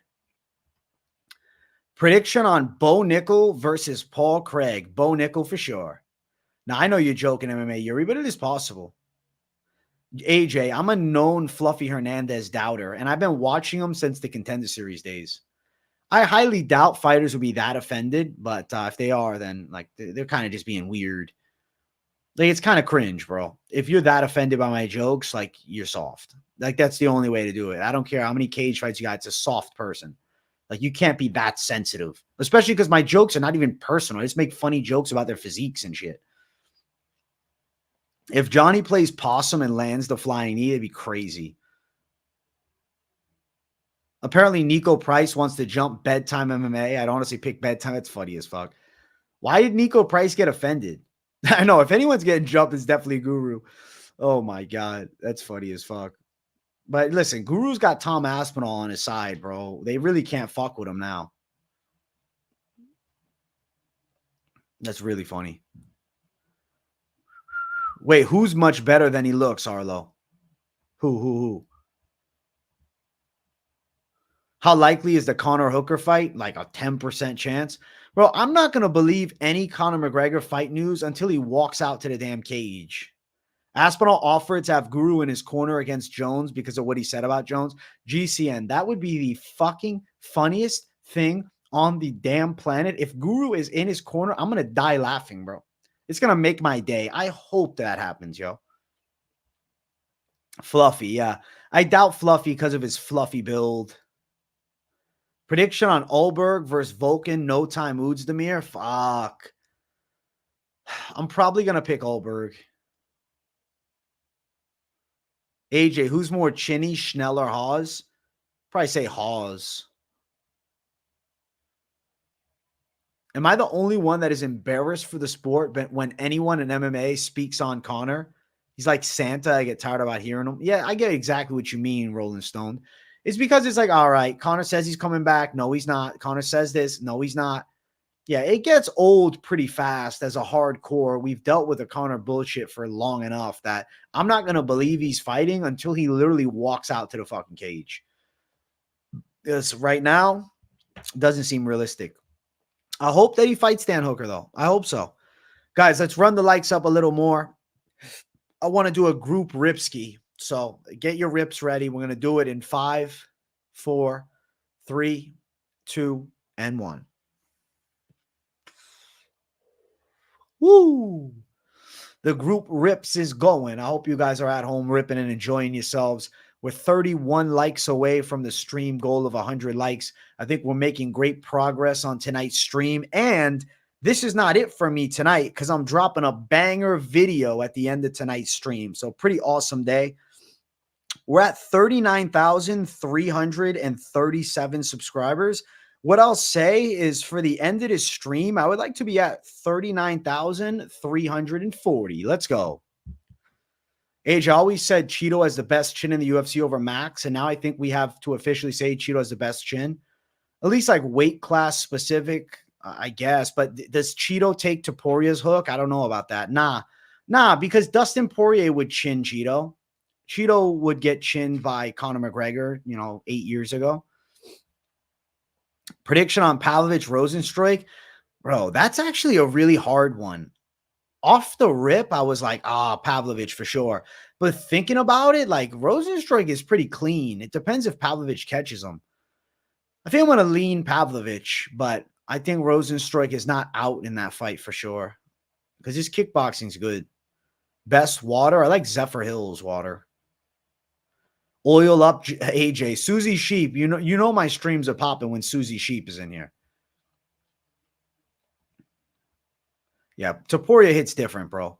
Prediction on Bo Nickel versus Paul Craig. Bo Nickel for sure. Now, I know you're joking, MMA Yuri, but it is possible. AJ, I'm a known Fluffy Hernandez doubter, and I've been watching him since the Contender Series days. I highly doubt fighters will be that offended, but if they are, then like they're kind of just being weird. Like, it's kind of cringe, bro. If you're that offended by my jokes, like, you're soft. Like, that's the only way to do it. I don't care how many cage fights you got. It's a soft person. Like, you can't be that sensitive, especially because my jokes are not even personal. I just make funny jokes about their physiques and shit. If Johnny plays possum and lands the flying knee, it'd be crazy. Apparently, Nico Price wants to jump bedtime MMA. I'd honestly pick bedtime. It's funny as fuck. Why did Nico Price get offended? I know. If anyone's getting jumped, it's definitely Guru. Oh, my God. That's funny as fuck. But listen, Guru's got Tom Aspinall on his side, bro. They really can't fuck with him now. That's really funny. Wait, who's much better than he looks, Arlo? Who? How likely is the Conor Hooker fight? Like a 10% chance? Bro, I'm not going to believe any Conor McGregor fight news until he walks out to the damn cage. Aspinall offered to have Guru in his corner against Jones because of what he said about Jones. GCN, that would be the fucking funniest thing on the damn planet. If Guru is in his corner, I'm going to die laughing, bro. It's going to make my day. I hope that happens, yo. Fluffy, yeah. I doubt Fluffy because of his fluffy build. Prediction on Ulberg versus Volkan, no time Uzdemir. Fuck. I'm probably going to pick Ulberg. AJ, who's more chinny, Schnell or Hawes? Probably say Hawes. Am I the only one that is embarrassed for the sport but when anyone in MMA speaks on Conor? He's like Santa. I get tired about hearing him. Yeah, I get exactly what you mean, Rolling Stone. It's because it's like, all right, Conor says he's coming back. No, he's not. Conor says this. No, he's not. Yeah, it gets old pretty fast as a hardcore. We've dealt with the Conor bullshit for long enough that I'm not going to believe he's fighting until he literally walks out to the fucking cage. Because right now, doesn't seem realistic. I hope that he fights Dan Hooker, though. I hope so. Guys, let's run the likes up a little more. I want to do a group ripski. So get your rips ready. We're going to do it in 5, 4, 3, 2, and 1. Woo! The group rips is going. I hope you guys are at home ripping and enjoying yourselves. We're 31 likes away from the stream goal of 100 likes. I think we're making great progress on tonight's stream. And this is not it for me tonight because I'm dropping a banger video at the end of tonight's stream. So pretty awesome day. We're at 39,337 subscribers. What I'll say is for the end of this stream, I would like to be at 39,340. Let's go. Age, I always said Cheeto has the best chin in the UFC over Max, and now I think we have to officially say Cheeto has the best chin. At least like weight class specific, I guess. But does Cheeto take Toporia's hook? I don't know about that. Nah, because Dustin Poirier would chin Cheeto. Cheeto would get chinned by Conor McGregor, 8 years ago. Prediction on Petrović Rozenstruik. Bro, that's actually a really hard one. Off the rip, I was like, Petrović for sure. But thinking about it, like Rozenstruik is pretty clean. It depends if Petrović catches him. I think I'm going to lean Petrović, but I think Rozenstruik is not out in that fight for sure. Because his kickboxing's good. Best water. I like Zephyr Hills water. Oil up AJ. Susie Sheep. You know my streams are popping when Susie Sheep is in here. Yeah, Topuria hits different, bro.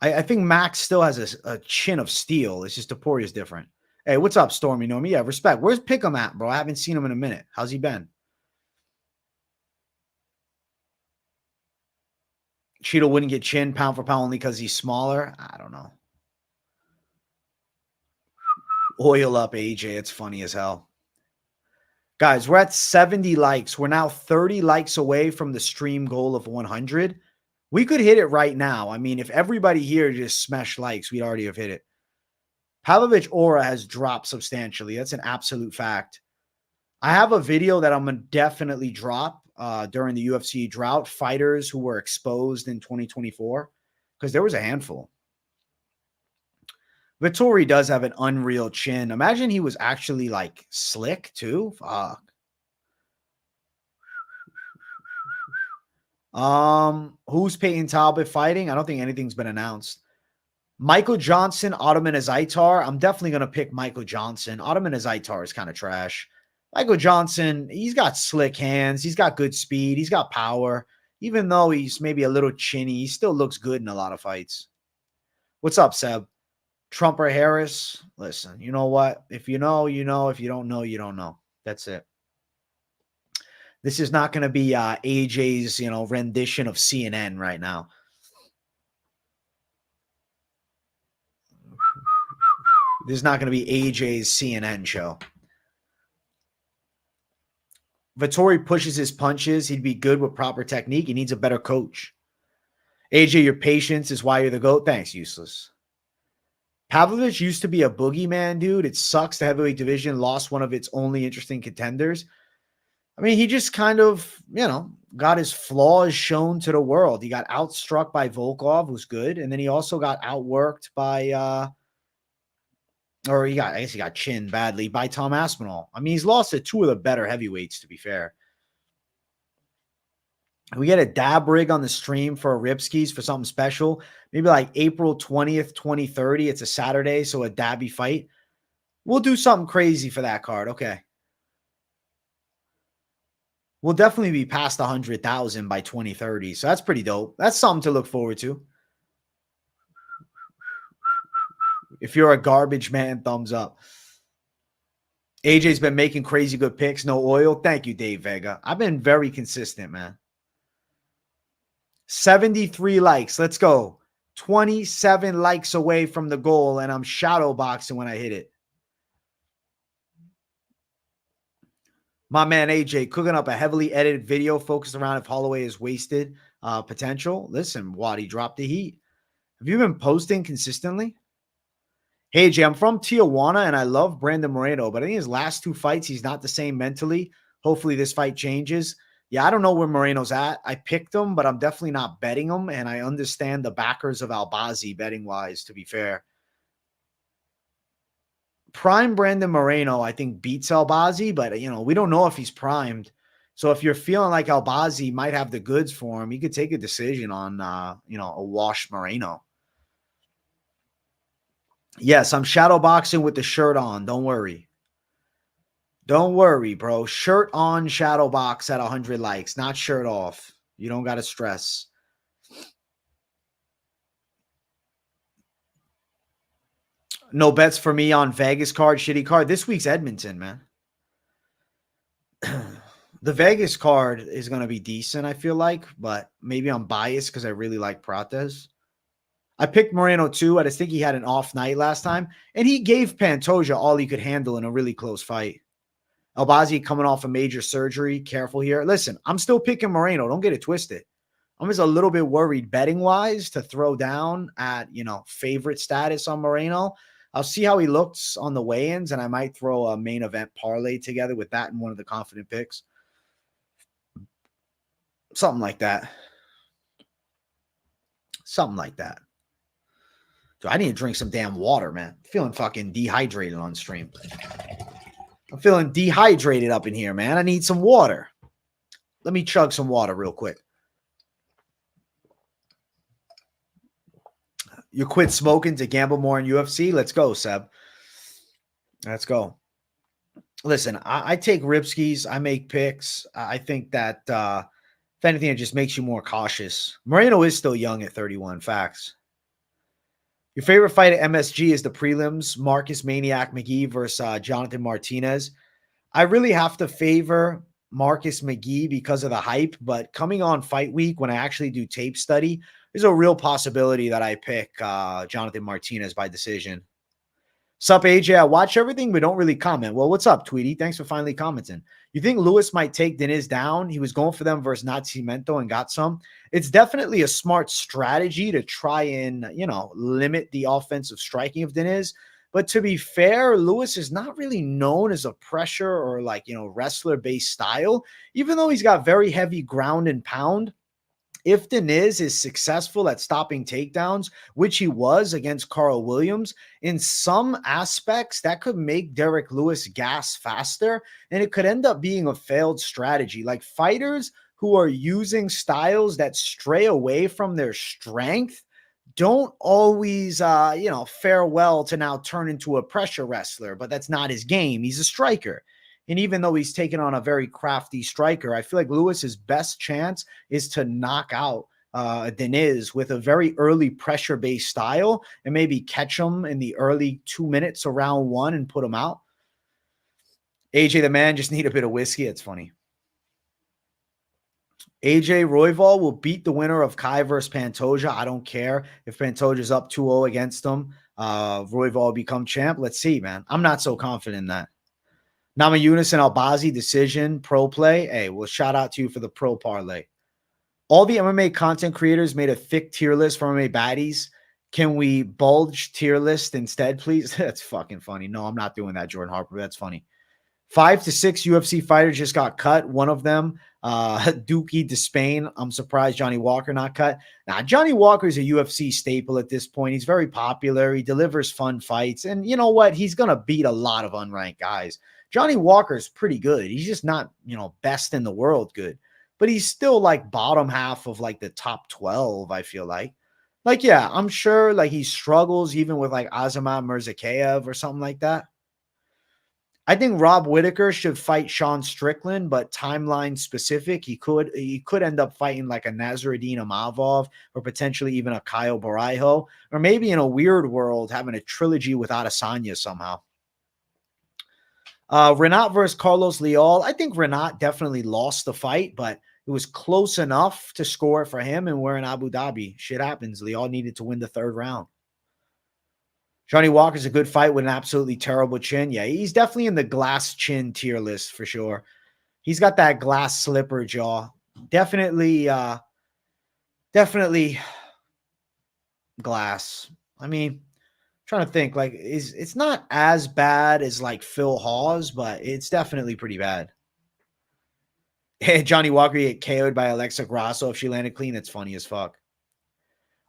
I think Max still has a chin of steel. It's just Toporia's different. Hey, what's up, Stormy? Know me? Yeah, respect. Where's Pick'em at, bro? I haven't seen him in a minute. How's he been? Cheeto wouldn't get chin pound for pound only because he's smaller. I don't know. Oil up, AJ. It's funny as hell. Guys, we're at 70 likes. We're now 30 likes away from the stream goal of 100. We could hit it right now. I mean, if everybody here just smashed likes, we'd already have hit it. Petrović aura has dropped substantially. That's an absolute fact. I have a video that I'm going to definitely drop during the UFC drought. Fighters who were exposed in 2024. Because there was a handful. Vettori does have an unreal chin. Imagine he was actually like slick too. Fuck. Who's Peyton Talbot fighting? I don't think anything's been announced. Michael Johnson, Ottoman Azaitar. I'm definitely going to pick Michael Johnson. Ottoman Azaitar is kind of trash. Michael Johnson, he's got slick hands. He's got good speed. He's got power. Even though he's maybe a little chinny, he still looks good in a lot of fights. What's up, Seb? Trump or Harris? Listen, you know what? If you know, you know. If you don't know, you don't know. That's it. This is not going to be AJ's, rendition of CNN right now. This is not going to be AJ's CNN show. Vettori pushes his punches. He'd be good with proper technique. He needs a better coach. AJ, your patience is why you're the GOAT. Thanks, useless. Petrović used to be a boogeyman, dude. It sucks the heavyweight division lost one of its only interesting contenders. I mean, he just kind of, got his flaws shown to the world. He got outstruck by Volkov, who's good. And then he also got outworked by, I guess he got chinned badly by Tom Aspinall. I mean, he's lost to two of the better heavyweights, to be fair. We get a dab rig on the stream for Ripskis for something special. Maybe like April 20th, 2030. It's a Saturday, so a dabby fight. We'll do something crazy for that card. Okay. We'll definitely be past 100,000 by 2030. So that's pretty dope. That's something to look forward to. If you're a garbage man, thumbs up. AJ's been making crazy good picks. No oil. Thank you, Dave Vega. I've been very consistent, man. 73 likes. Let's go. 27 likes away from the goal, and I'm shadow boxing when I hit it. My man AJ cooking up a heavily edited video focused around if Holloway is wasted potential. Listen, Waddy dropped the heat. Have you been posting consistently? Hey, AJ, I'm from Tijuana, and I love Brandon Moreno, but I think his last two fights, he's not the same mentally. Hopefully this fight changes. Yeah, I don't know where Moreno's at. I picked him, but I'm definitely not betting him, and I understand the backers of Albazi betting-wise, to be fair. Prime Brandon Moreno, I think, beats Albazi, but, you know, we don't know if he's primed. So if you're feeling like Albazi might have the goods for him, you could take a decision on, you know, a wash Moreno. Yes, I'm shadow boxing with the shirt on. Don't worry. Don't worry, bro. Shirt on, shadow box at 100 likes, not shirt off. You don't got to stress. No bets for me on Vegas card, shitty card. This week's Edmonton, man. The Vegas card is going to be decent, I feel like, but maybe I'm biased because I really like Prates. I picked Moreno too. I just think he had an off night last time, and he gave Pantoja all he could handle in a really close fight. Albazi coming off a major surgery. Careful here. Listen, I'm still picking Moreno. Don't get it twisted. I'm just a little bit worried betting-wise to throw down at, you know, favorite status on Moreno. I'll see how he looks on the weigh-ins, and I might throw a main event parlay together with that and one of the confident picks. Something like that. Something like that. Dude, I need to drink some damn water, man. I'm feeling fucking dehydrated on stream. I'm feeling dehydrated up in here, man. I need some water. Let me chug some water real quick. You quit smoking to gamble more in UFC? Let's go, Seb. Let's go. Listen, I take Ripskis. I make picks. I think that, if anything, it just makes you more cautious. Moreno is still young at 31. Facts. Your favorite fight at MSG is the prelims, Marcus Maniac McGee versus Jonathan Martinez. I really have to favor Marcus McGee because of the hype, but coming on fight week when I actually do tape study, there's a real possibility that I pick Jonathan Martinez by decision. Sup, AJ? I watch everything, but don't really comment. Well, what's up, Tweety? Thanks for finally commenting. You think Lewis might take Diniz down? He was going for them versus Nascimento and got some. It's definitely a smart strategy to try and, you know, limit the offensive striking of Diniz. But to be fair, Lewis is not really known as a pressure or like, you know, wrestler-based style, even though he's got very heavy ground and pound. If Diniz is successful at stopping takedowns, which he was against Carl Williams, in some aspects, that could make Derek Lewis gas faster, and it could end up being a failed strategy. Like fighters who are using styles that stray away from their strength don't always, you know, fare well to now turn into a pressure wrestler, but that's not his game. He's a striker. And even though he's taken on a very crafty striker, I feel like Lewis's best chance is to knock out Diniz with a very early pressure-based style and maybe catch him in the early 2 minutes of round one and put him out. AJ the man just need a bit of whiskey. It's funny. AJ Royval will beat the winner of Kai versus Pantoja. I don't care if Pantoja's up 2-0 against him. Royval will become champ. Let's see, man. I'm not so confident in that. Namajunas and Albazi decision, pro play. Hey, well, shout out to you for the pro parlay. All the MMA content creators made a thick tier list for MMA baddies. Can we bulge tier list instead, please? That's fucking funny. No, I'm not doing that, Jordan Harper. That's funny. 5 to 6 UFC fighters just got cut. One of them, Dookie Despain. I'm surprised Johnny Walker not cut. Now, Johnny Walker is a UFC staple at this point. He's very popular. He delivers fun fights. And you know what? He's going to beat a lot of unranked guys. Johnny Walker is pretty good. He's just not, you know, best in the world good. But he's still like bottom half of like the top 12, I feel like. Like, yeah, I'm sure like he struggles even with like Azamat Mirzakev or something like that. I think Rob Whittaker should fight Sean Strickland, but timeline specific, he could end up fighting like a Nasruddin Imavov or potentially even a Kyle Baraiho, or maybe in a weird world having a trilogy with Adesanya somehow. Renat versus Carlos Leal. I think Renat definitely lost the fight, but it was close enough to score for him, and we're in Abu Dhabi. Shit happens. Leal needed to win the 3rd round. Johnny Walker's a good fight with an absolutely terrible chin. Yeah, he's definitely in the glass chin tier list for sure. He's got that glass slipper jaw. Definitely glass. I mean, trying to think, like, it's not as bad as like Phil Hawes, but it's definitely pretty bad. Johnny Walker get KO'd by Alexa Grasso if she landed clean. That's funny as fuck.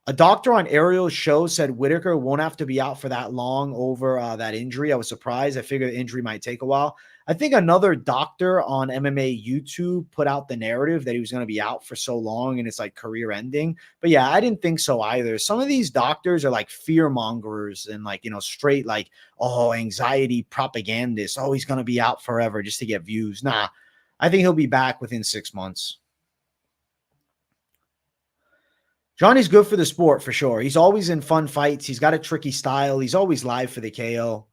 A doctor on Ariel's show said Whittaker won't have to be out for that long over that injury. I was surprised. I figured the injury might take a while. I think another doctor on MMA YouTube put out the narrative that he was going to be out for so long and it's like career ending. But yeah, I didn't think so either. Some of these doctors are like fear mongers and like, you know, straight like, oh, anxiety propagandists. Oh, he's going to be out forever just to get views. Nah, I think he'll be back within 6 months. Johnny's good for the sport for sure. He's always in fun fights. He's got a tricky style. He's always live for the KO.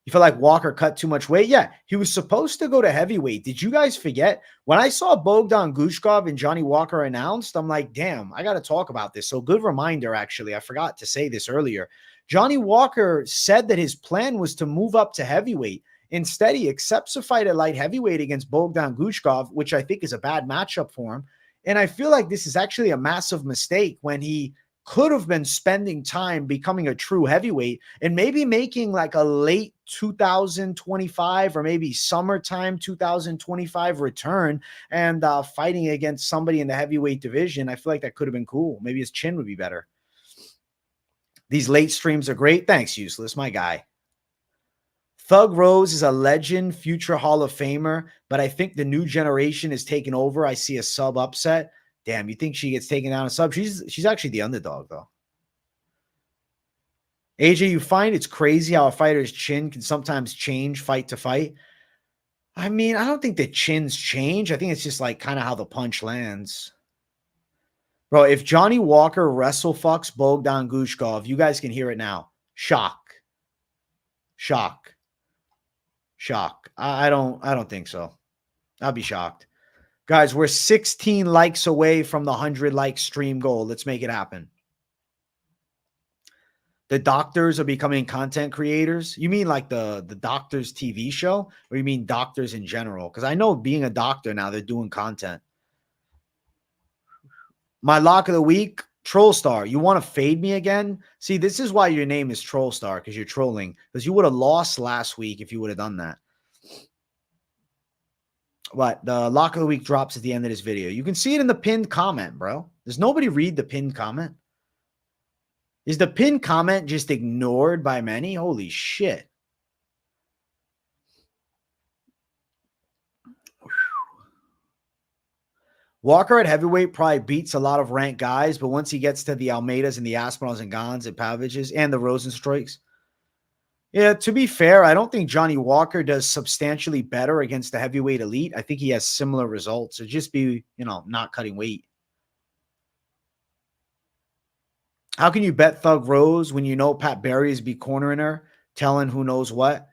You feel like Walker cut too much weight? Yeah, he was supposed to go to heavyweight. Did you guys forget? When I saw Bogdan Gushkov and Johnny Walker announced, I'm like, damn, I got to talk about this. So good reminder, actually. I forgot to say this earlier. Johnny Walker said that his plan was to move up to heavyweight. Instead, he accepts a fight at light heavyweight against Bogdan Gushkov, which I think is a bad matchup for him. And I feel like this is actually a massive mistake when he could have been spending time becoming a true heavyweight and maybe making like a late 2025 or maybe summertime 2025 return and fighting against somebody in the heavyweight division. I feel like that could have been cool. Maybe his chin would be better. These late streams are great. Thanks, Useless, my guy. Thug Rose is a legend, future Hall of Famer, but I think the new generation is taking over. I see a sub upset. Damn, you think she gets taken down a sub? She's actually the underdog, though. AJ, you find it's crazy how a fighter's chin can sometimes change fight to fight? I mean, I don't think the chins change. I think it's just like kind of how the punch lands. Bro, if Johnny Walker wrestle fucks Bogdan Gushkov, you guys can hear it now. Shock. Shock. Shock. I don't think so. I'll be shocked. Guys, we're 16 likes away from the 100 like stream goal. Let's make it happen. The doctors are becoming content creators. You mean like the doctors TV show, or you mean doctors in general? Because I know being a doctor now, they're doing content. My lock of the week, Trollstar. You want to fade me again? See, this is why your name is Trollstar, because you're trolling. Because you would have lost last week if you would have done that. What? The lock of the week drops at the end of this video. You can see it in the pinned comment, bro. Does nobody read the pinned comment? Is the pinned comment just ignored by many? Holy shit. Walker at heavyweight probably beats a lot of ranked guys, but once he gets to the Almeidas and the Aspinalls and Gans and Paviches and the Rosenstrikes, yeah, to be fair, I don't think Johnny Walker does substantially better against the heavyweight elite. I think he has similar results. It'd just be, you know, not cutting weight. How can you bet Thug Rose when you know Pat Barry's be cornering her, telling who knows what?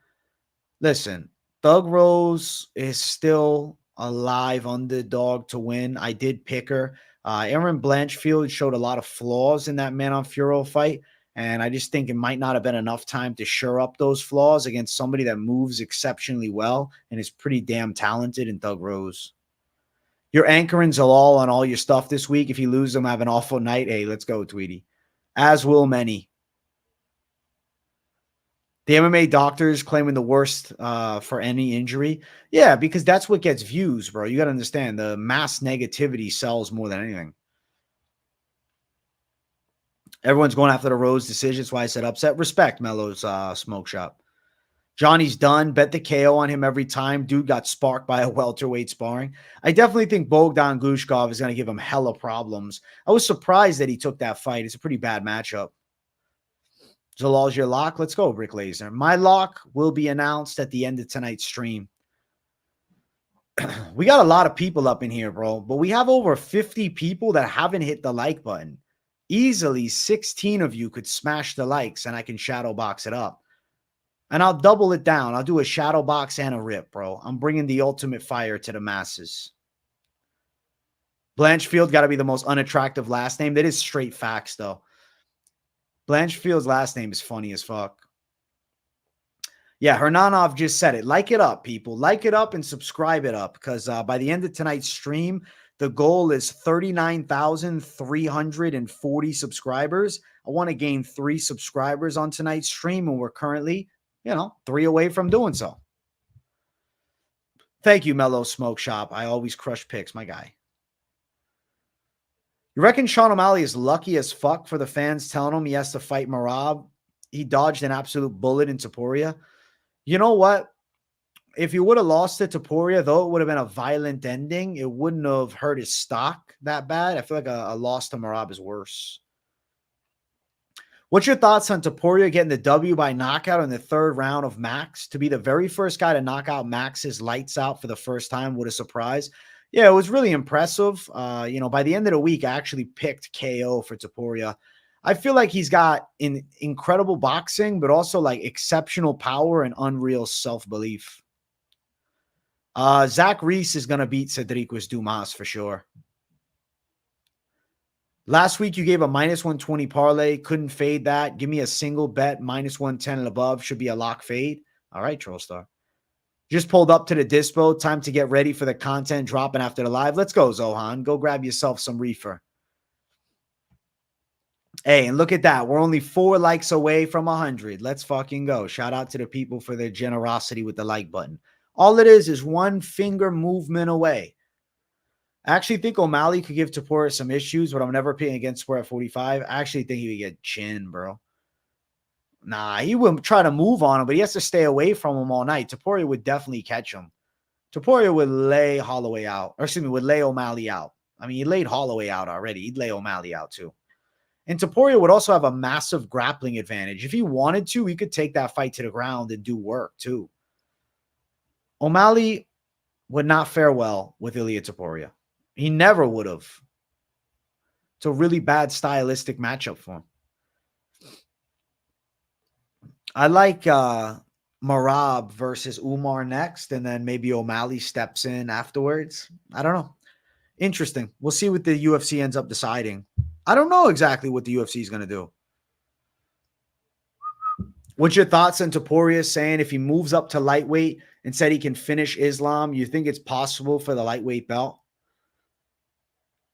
Listen, Thug Rose is still a live underdog to win. I did pick her. Aaron Blanchfield showed a lot of flaws in that Man on Furo fight, and I just think it might not have been enough time to shore up those flaws against somebody that moves exceptionally well and is pretty damn talented in Thug Rose. You're anchoring Zalal on all your stuff this week. If you lose them, have an awful night. Hey, let's go, Tweety. As will many. The MMA doctors claiming the worst for any injury. Yeah, because that's what gets views, bro. You got to understand, the mass negativity sells more than anything. Everyone's going after the Rose decision. That's why I said upset. Respect Mello's smoke shop. Johnny's done. Bet the KO on him every time. Dude got sparked by a welterweight sparring. I definitely think Bogdan Gushkov is going to give him hella problems. I was surprised that he took that fight. It's a pretty bad matchup. Zalal's your lock. Let's go, Brick Laser. My lock will be announced at the end of tonight's stream. We got a lot of people up in here, bro, but we have over 50 people that haven't hit the like button. Easily 16 of you could smash the likes and I can shadow box it up. And I'll double it down. I'll do a shadow box and a rip, bro. I'm bringing the ultimate fire to the masses. Blanchfield got to be the most unattractive last name. That is straight facts, though. Blanchfield's last name is funny as fuck. Yeah, Hernanov just said it. Like it up, people. Like it up and subscribe it up because by the end of tonight's stream, the goal is 39,340 subscribers. I want to gain 3 subscribers on tonight's stream, and we're currently, 3 away from doing so. Thank you, Mellow Smoke Shop. I always crush picks, my guy. You reckon Sean O'Malley is lucky as fuck for the fans telling him he has to fight Merab? He dodged an absolute bullet in Topuria. You know what? If he would have lost to Topuria, though it would have been a violent ending, it wouldn't have hurt his stock that bad. I feel like a loss to Merab is worse. What's your thoughts on Topuria getting the W by knockout in the 3rd round of Max? To be the very first guy to knock out Max's lights out for the first time, what a surprise. Yeah, it was really impressive. By the end of the week, I actually picked KO for Topuria. I feel like he's got incredible boxing, but also like exceptional power and unreal self-belief. Zach Reese is going to beat Cedric Dumas for sure. Last week, you gave a -120 parlay. Couldn't fade that. Give me a single bet, -110 and above. Should be a lock fade. All right, Trollstar. Just pulled up to the dispo. Time to get ready for the content dropping after the live. Let's go, Zohan. Go grab yourself some reefer. Hey, and look at that. We're only 4 likes away from 100. Let's fucking go. Shout out to the people for their generosity with the like button. All it is one finger movement away. I actually think O'Malley could give Topuria some issues, but I'm never picking against Topuria at 45. I actually think he would get chin, bro. Nah, he wouldn't try to move on him, but he has to stay away from him all night. Topuria would definitely catch him. Topuria would lay Holloway out. Or excuse me, would lay O'Malley out. I mean, he laid Holloway out already. He'd lay O'Malley out too. And Topuria would also have a massive grappling advantage. If he wanted to, he could take that fight to the ground and do work too. O'Malley would not fare well with Ilia Topuria. He never would have. It's a really bad stylistic matchup for him. I like Merab versus Umar next, and then maybe O'Malley steps in afterwards. I don't know. Interesting. We'll see what the UFC ends up deciding. I don't know exactly what the UFC is going to do. What's your thoughts on Topuria saying if he moves up to lightweight and said he can finish Islam, you think it's possible for the lightweight belt?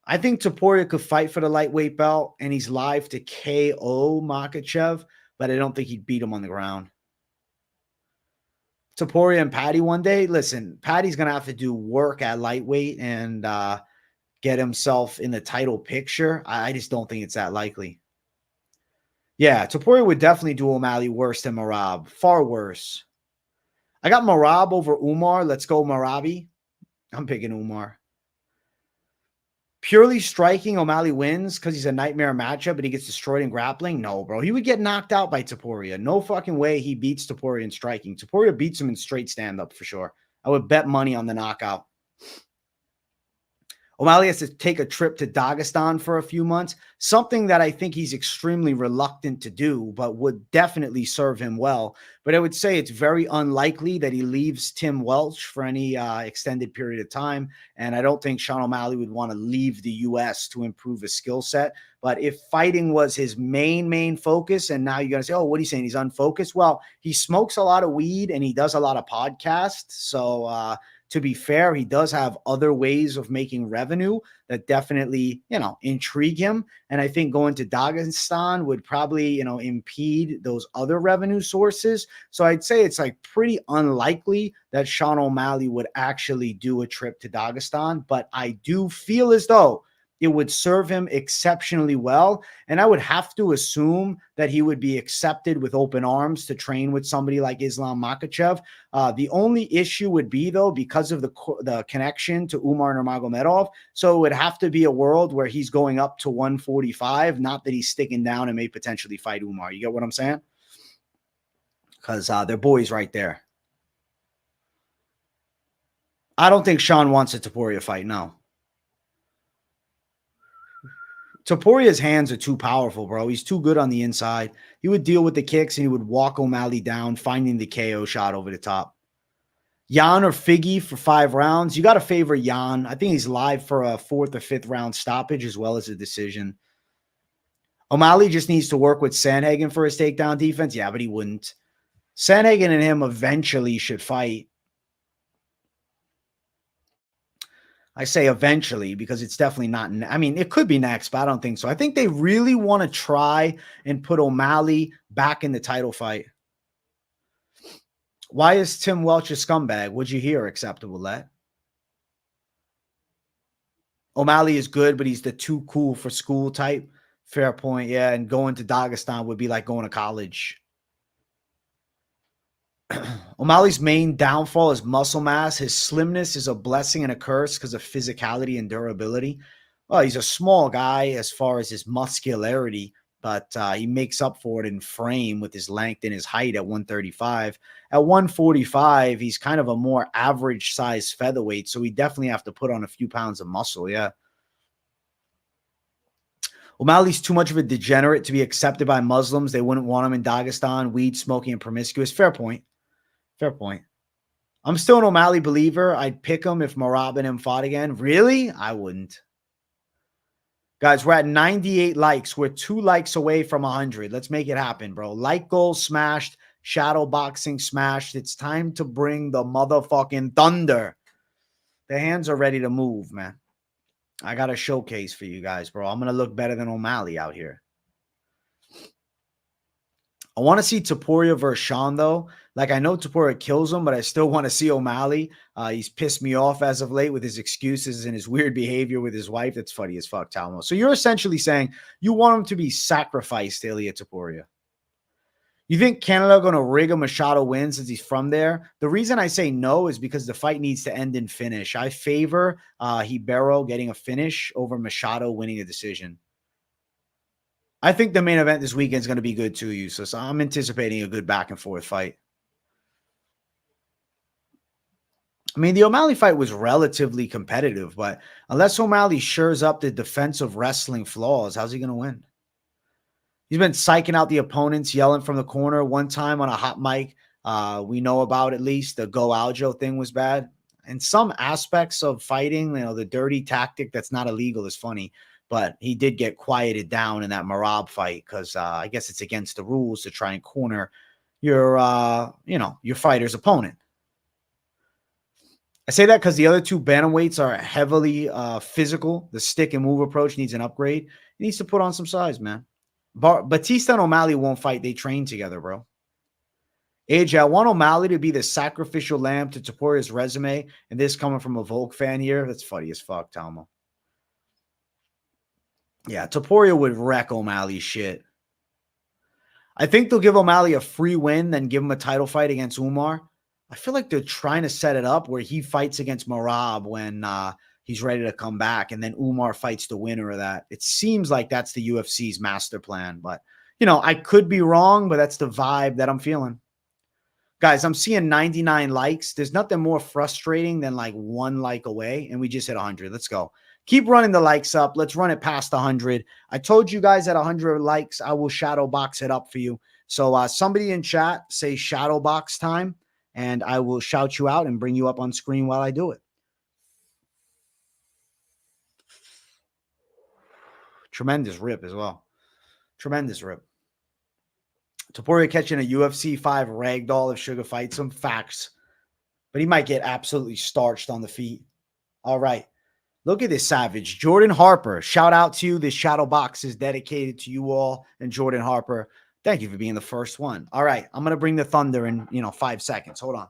I think Topuria could fight for the lightweight belt, and he's live to KO Makhachev, but I don't think he'd beat him on the ground. Topuria and Patty one day. Listen, Patty's going to have to do work at lightweight and get himself in the title picture. I just don't think it's that likely. Yeah, Topuria would definitely do O'Malley worse than Merab. Far worse. I got Merab over Umar. Let's go Merabi. I'm picking Umar. Purely striking, O'Malley wins because he's a nightmare matchup, but he gets destroyed in grappling? No, bro. He would get knocked out by Topuria. No fucking way he beats Topuria in striking. Topuria beats him in straight stand-up for sure. I would bet money on the knockout. O'Malley has to take a trip to Dagestan for a few months, something that I think he's extremely reluctant to do, but would definitely serve him well. But I would say it's very unlikely that he leaves Tim Welch for any extended period of time. And I don't think Sean O'Malley would want to leave the U.S. to improve his skill set. But if fighting was his main focus, and now you're going to say, oh, what are you saying? He's unfocused? Well, he smokes a lot of weed and he does a lot of podcasts. So, to be fair, he does have other ways of making revenue that definitely, intrigue him. And I think going to Dagestan would probably, impede those other revenue sources. So I'd say it's like pretty unlikely that Sean O'Malley would actually do a trip to Dagestan. But I do feel as though it would serve him exceptionally well. And I would have to assume that he would be accepted with open arms to train with somebody like Islam Makhachev. The only issue would be, though, because of the connection to Umar Nurmagomedov. So it would have to be a world where he's going up to 145, not that he's sticking down and may potentially fight Umar. You get what I'm saying? because they're boys right there. I don't think Sean wants a Topuria fight, no. Topuria's hands are too powerful, bro. He's too good on the inside. He would deal with the kicks and he would walk O'Malley down, finding the KO shot over the top. Jan or Figgy for 5 rounds. You got to favor Jan. I think he's live for a 4th or 5th round stoppage as well as a decision. O'Malley just needs to work with Sandhagen for his takedown defense. Yeah, but he wouldn't. Sandhagen and him eventually should fight. I say eventually because it's definitely not. I mean, it could be next, but I don't think so. I think they really want to try and put O'Malley back in the title fight. Why is Tim Welch a scumbag? Would you hear acceptable, Let? O'Malley is good, but he's the too cool for school type. Fair point, yeah. And going to Dagestan would be like going to college. O'Malley's main downfall is muscle mass. His slimness is a blessing and a curse because of physicality and durability. Well, he's a small guy as far as his muscularity, but he makes up for it in frame with his length and his height at 135. At 145, he's kind of a more average size featherweight, so we definitely have to put on a few pounds of muscle, yeah. O'Malley's too much of a degenerate to be accepted by Muslims. They wouldn't want him in Dagestan, weed smoking and promiscuous. Fair point. Fair point. I'm still an O'Malley believer. I'd pick him if Marab and him fought again. Really? I wouldn't. Guys, we're at 98 likes. We're 2 likes away from 100. Let's make it happen, bro. Like goal smashed. Shadow boxing smashed. It's time to bring the motherfucking thunder. The hands are ready to move, man. I got a showcase for you guys, bro. I'm going to look better than O'Malley out here. I want to see Topuria versus Sean, though. Like, I know Topuria kills him, but I still want to see O'Malley. He's pissed me off as of late with his excuses and his weird behavior with his wife. That's funny as fuck, Talmo. So you're essentially saying you want him to be sacrificed to Ilia Topuria. You think Canada going to rig a Machado win since he's from there? The reason I say no is because the fight needs to end in finish. I favor Hibero getting a finish over Machado winning a decision. I think the main event this weekend is going to be good too, Youssef. So I'm anticipating a good back and forth fight. I mean, the O'Malley fight was relatively competitive, but unless O'Malley shores up the defensive wrestling flaws, how's he going to win? He's been psyching out the opponents, yelling from the corner. One time on a hot mic, we know about at least the Go Aljo thing was bad. And some aspects of fighting, you know, the dirty tactic that's not illegal is funny. But he did get quieted down in that Marab fight because I guess it's against the rules to try and corner your, your fighter's opponent. I say that because the other 2 bantamweights are heavily physical. The stick and move approach needs an upgrade. He needs to put on some size, man. Batista and O'Malley won't fight. They train together, bro. AJ, I want O'Malley to be the sacrificial lamb to Topuria's resume, and this coming from a Volk fan here. That's funny as fuck, Talmo. Yeah, Topuria would wreck O'Malley's shit. I think they'll give O'Malley a free win, then give him a title fight against Umar. I feel like they're trying to set it up where he fights against Marab when he's ready to come back, and then Umar fights the winner of that. It seems like that's the UFC's master plan, but, I could be wrong, but that's the vibe that I'm feeling. Guys, I'm seeing 99 likes. There's nothing more frustrating than like 1 like away, and we just hit 100. Let's go. Keep running the likes up. Let's run it past 100. I told you guys at 100 likes, I will shadow box it up for you. So somebody in chat say shadow box time, and I will shout you out and bring you up on screen while I do it. Tremendous rip as well. Tremendous rip. Topuria catching a UFC 5 ragdoll if Sugar fights him. Facts. But he might get absolutely starched on the feet. All right. Look at this savage. Jordan Harper. Shout out to you. This shadow box is dedicated to you all and Jordan Harper. Thank you for being the first one. All right. I'm going to bring the thunder in, 5 seconds. Hold on.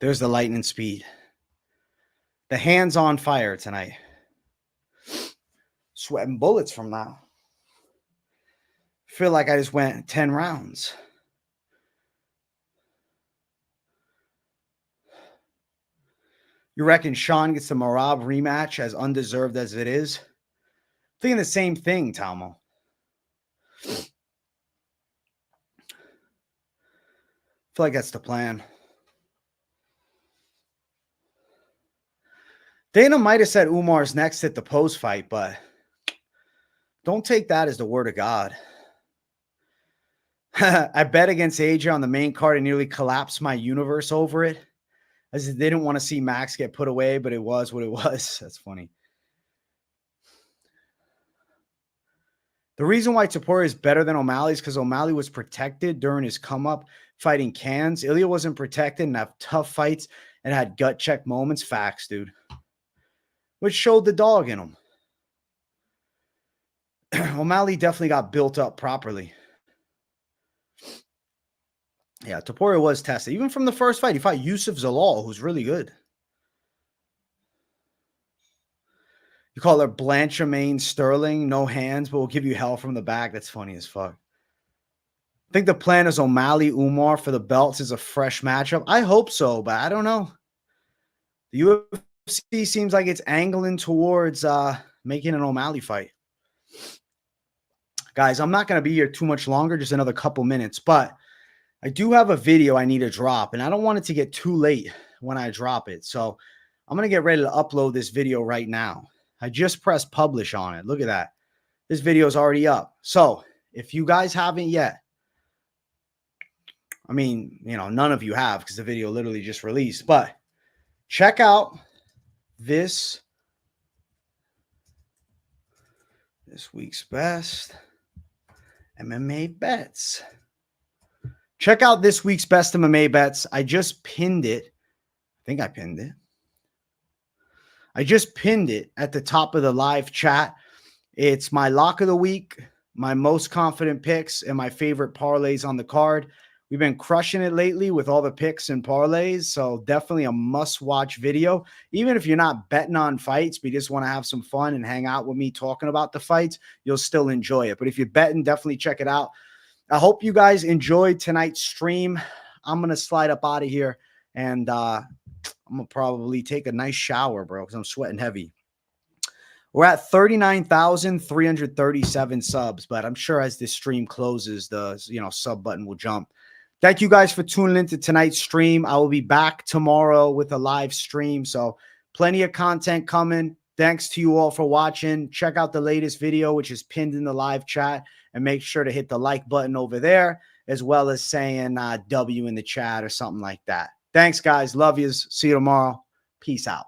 There's the lightning speed. The hand's on fire tonight. Sweating bullets from now. Feel like I just went 10 rounds. You reckon Sean gets the Merab rematch as undeserved as it is? Thinking the same thing, Talmo. Feel like that's the plan. Dana might have said Umar's next at the post fight, but don't take that as the word of God. I bet against AJ on the main card and nearly collapsed my universe over it. As they didn't want to see Max get put away, but it was what it was. That's funny. The reason why Topuria is better than O'Malley is because O'Malley was protected during his come-up fighting cans. Ilya wasn't protected and have tough fights and had gut check moments. Facts, dude. Which showed the dog in him. O'Malley definitely got built up properly. Yeah, Topuria was tested. Even from the first fight, he fought Youssef Zalal, who's really good. You call her Blanchfield Sterling, no hands, but we'll give you hell from the back. That's funny as fuck. I think the plan is O'Malley, Umar for the belts is a fresh matchup. I hope so, but I don't know. The UFC seems like it's angling towards making an O'Malley fight. Guys, I'm not going to be here too much longer, just another couple minutes, but I do have a video I need to drop, and I don't want it to get too late when I drop it. So I'm going to get ready to upload this video right now. I just pressed publish on it. Look at that. This video is already up. So if you guys haven't yet, I mean, you know, none of you have because the video literally just released, but check out this week's best MMA bets. Check out this week's best MMA bets. I just pinned it. I think I pinned it. I just pinned it at the top of the live chat. It's my lock of the week, my most confident picks, and my favorite parlays on the card. We've been crushing it lately with all the picks and parlays, so definitely a must-watch video. Even if you're not betting on fights, but you just want to have some fun and hang out with me talking about the fights, you'll still enjoy it. But if you're betting, definitely check it out. I hope you guys enjoyed tonight's stream. I'm going to slide up out of here, and I'm going to probably take a nice shower, bro, because I'm sweating heavy. We're at 39,337 subs, but I'm sure as this stream closes, the sub button will jump. Thank you guys for tuning into tonight's stream. I will be back tomorrow with a live stream, so plenty of content coming. Thanks to you all for watching. Check out the latest video, which is pinned in the live chat, and make sure to hit the like button over there, as well as saying W in the chat or something like that. Thanks, guys. Love yous. See you tomorrow. Peace out.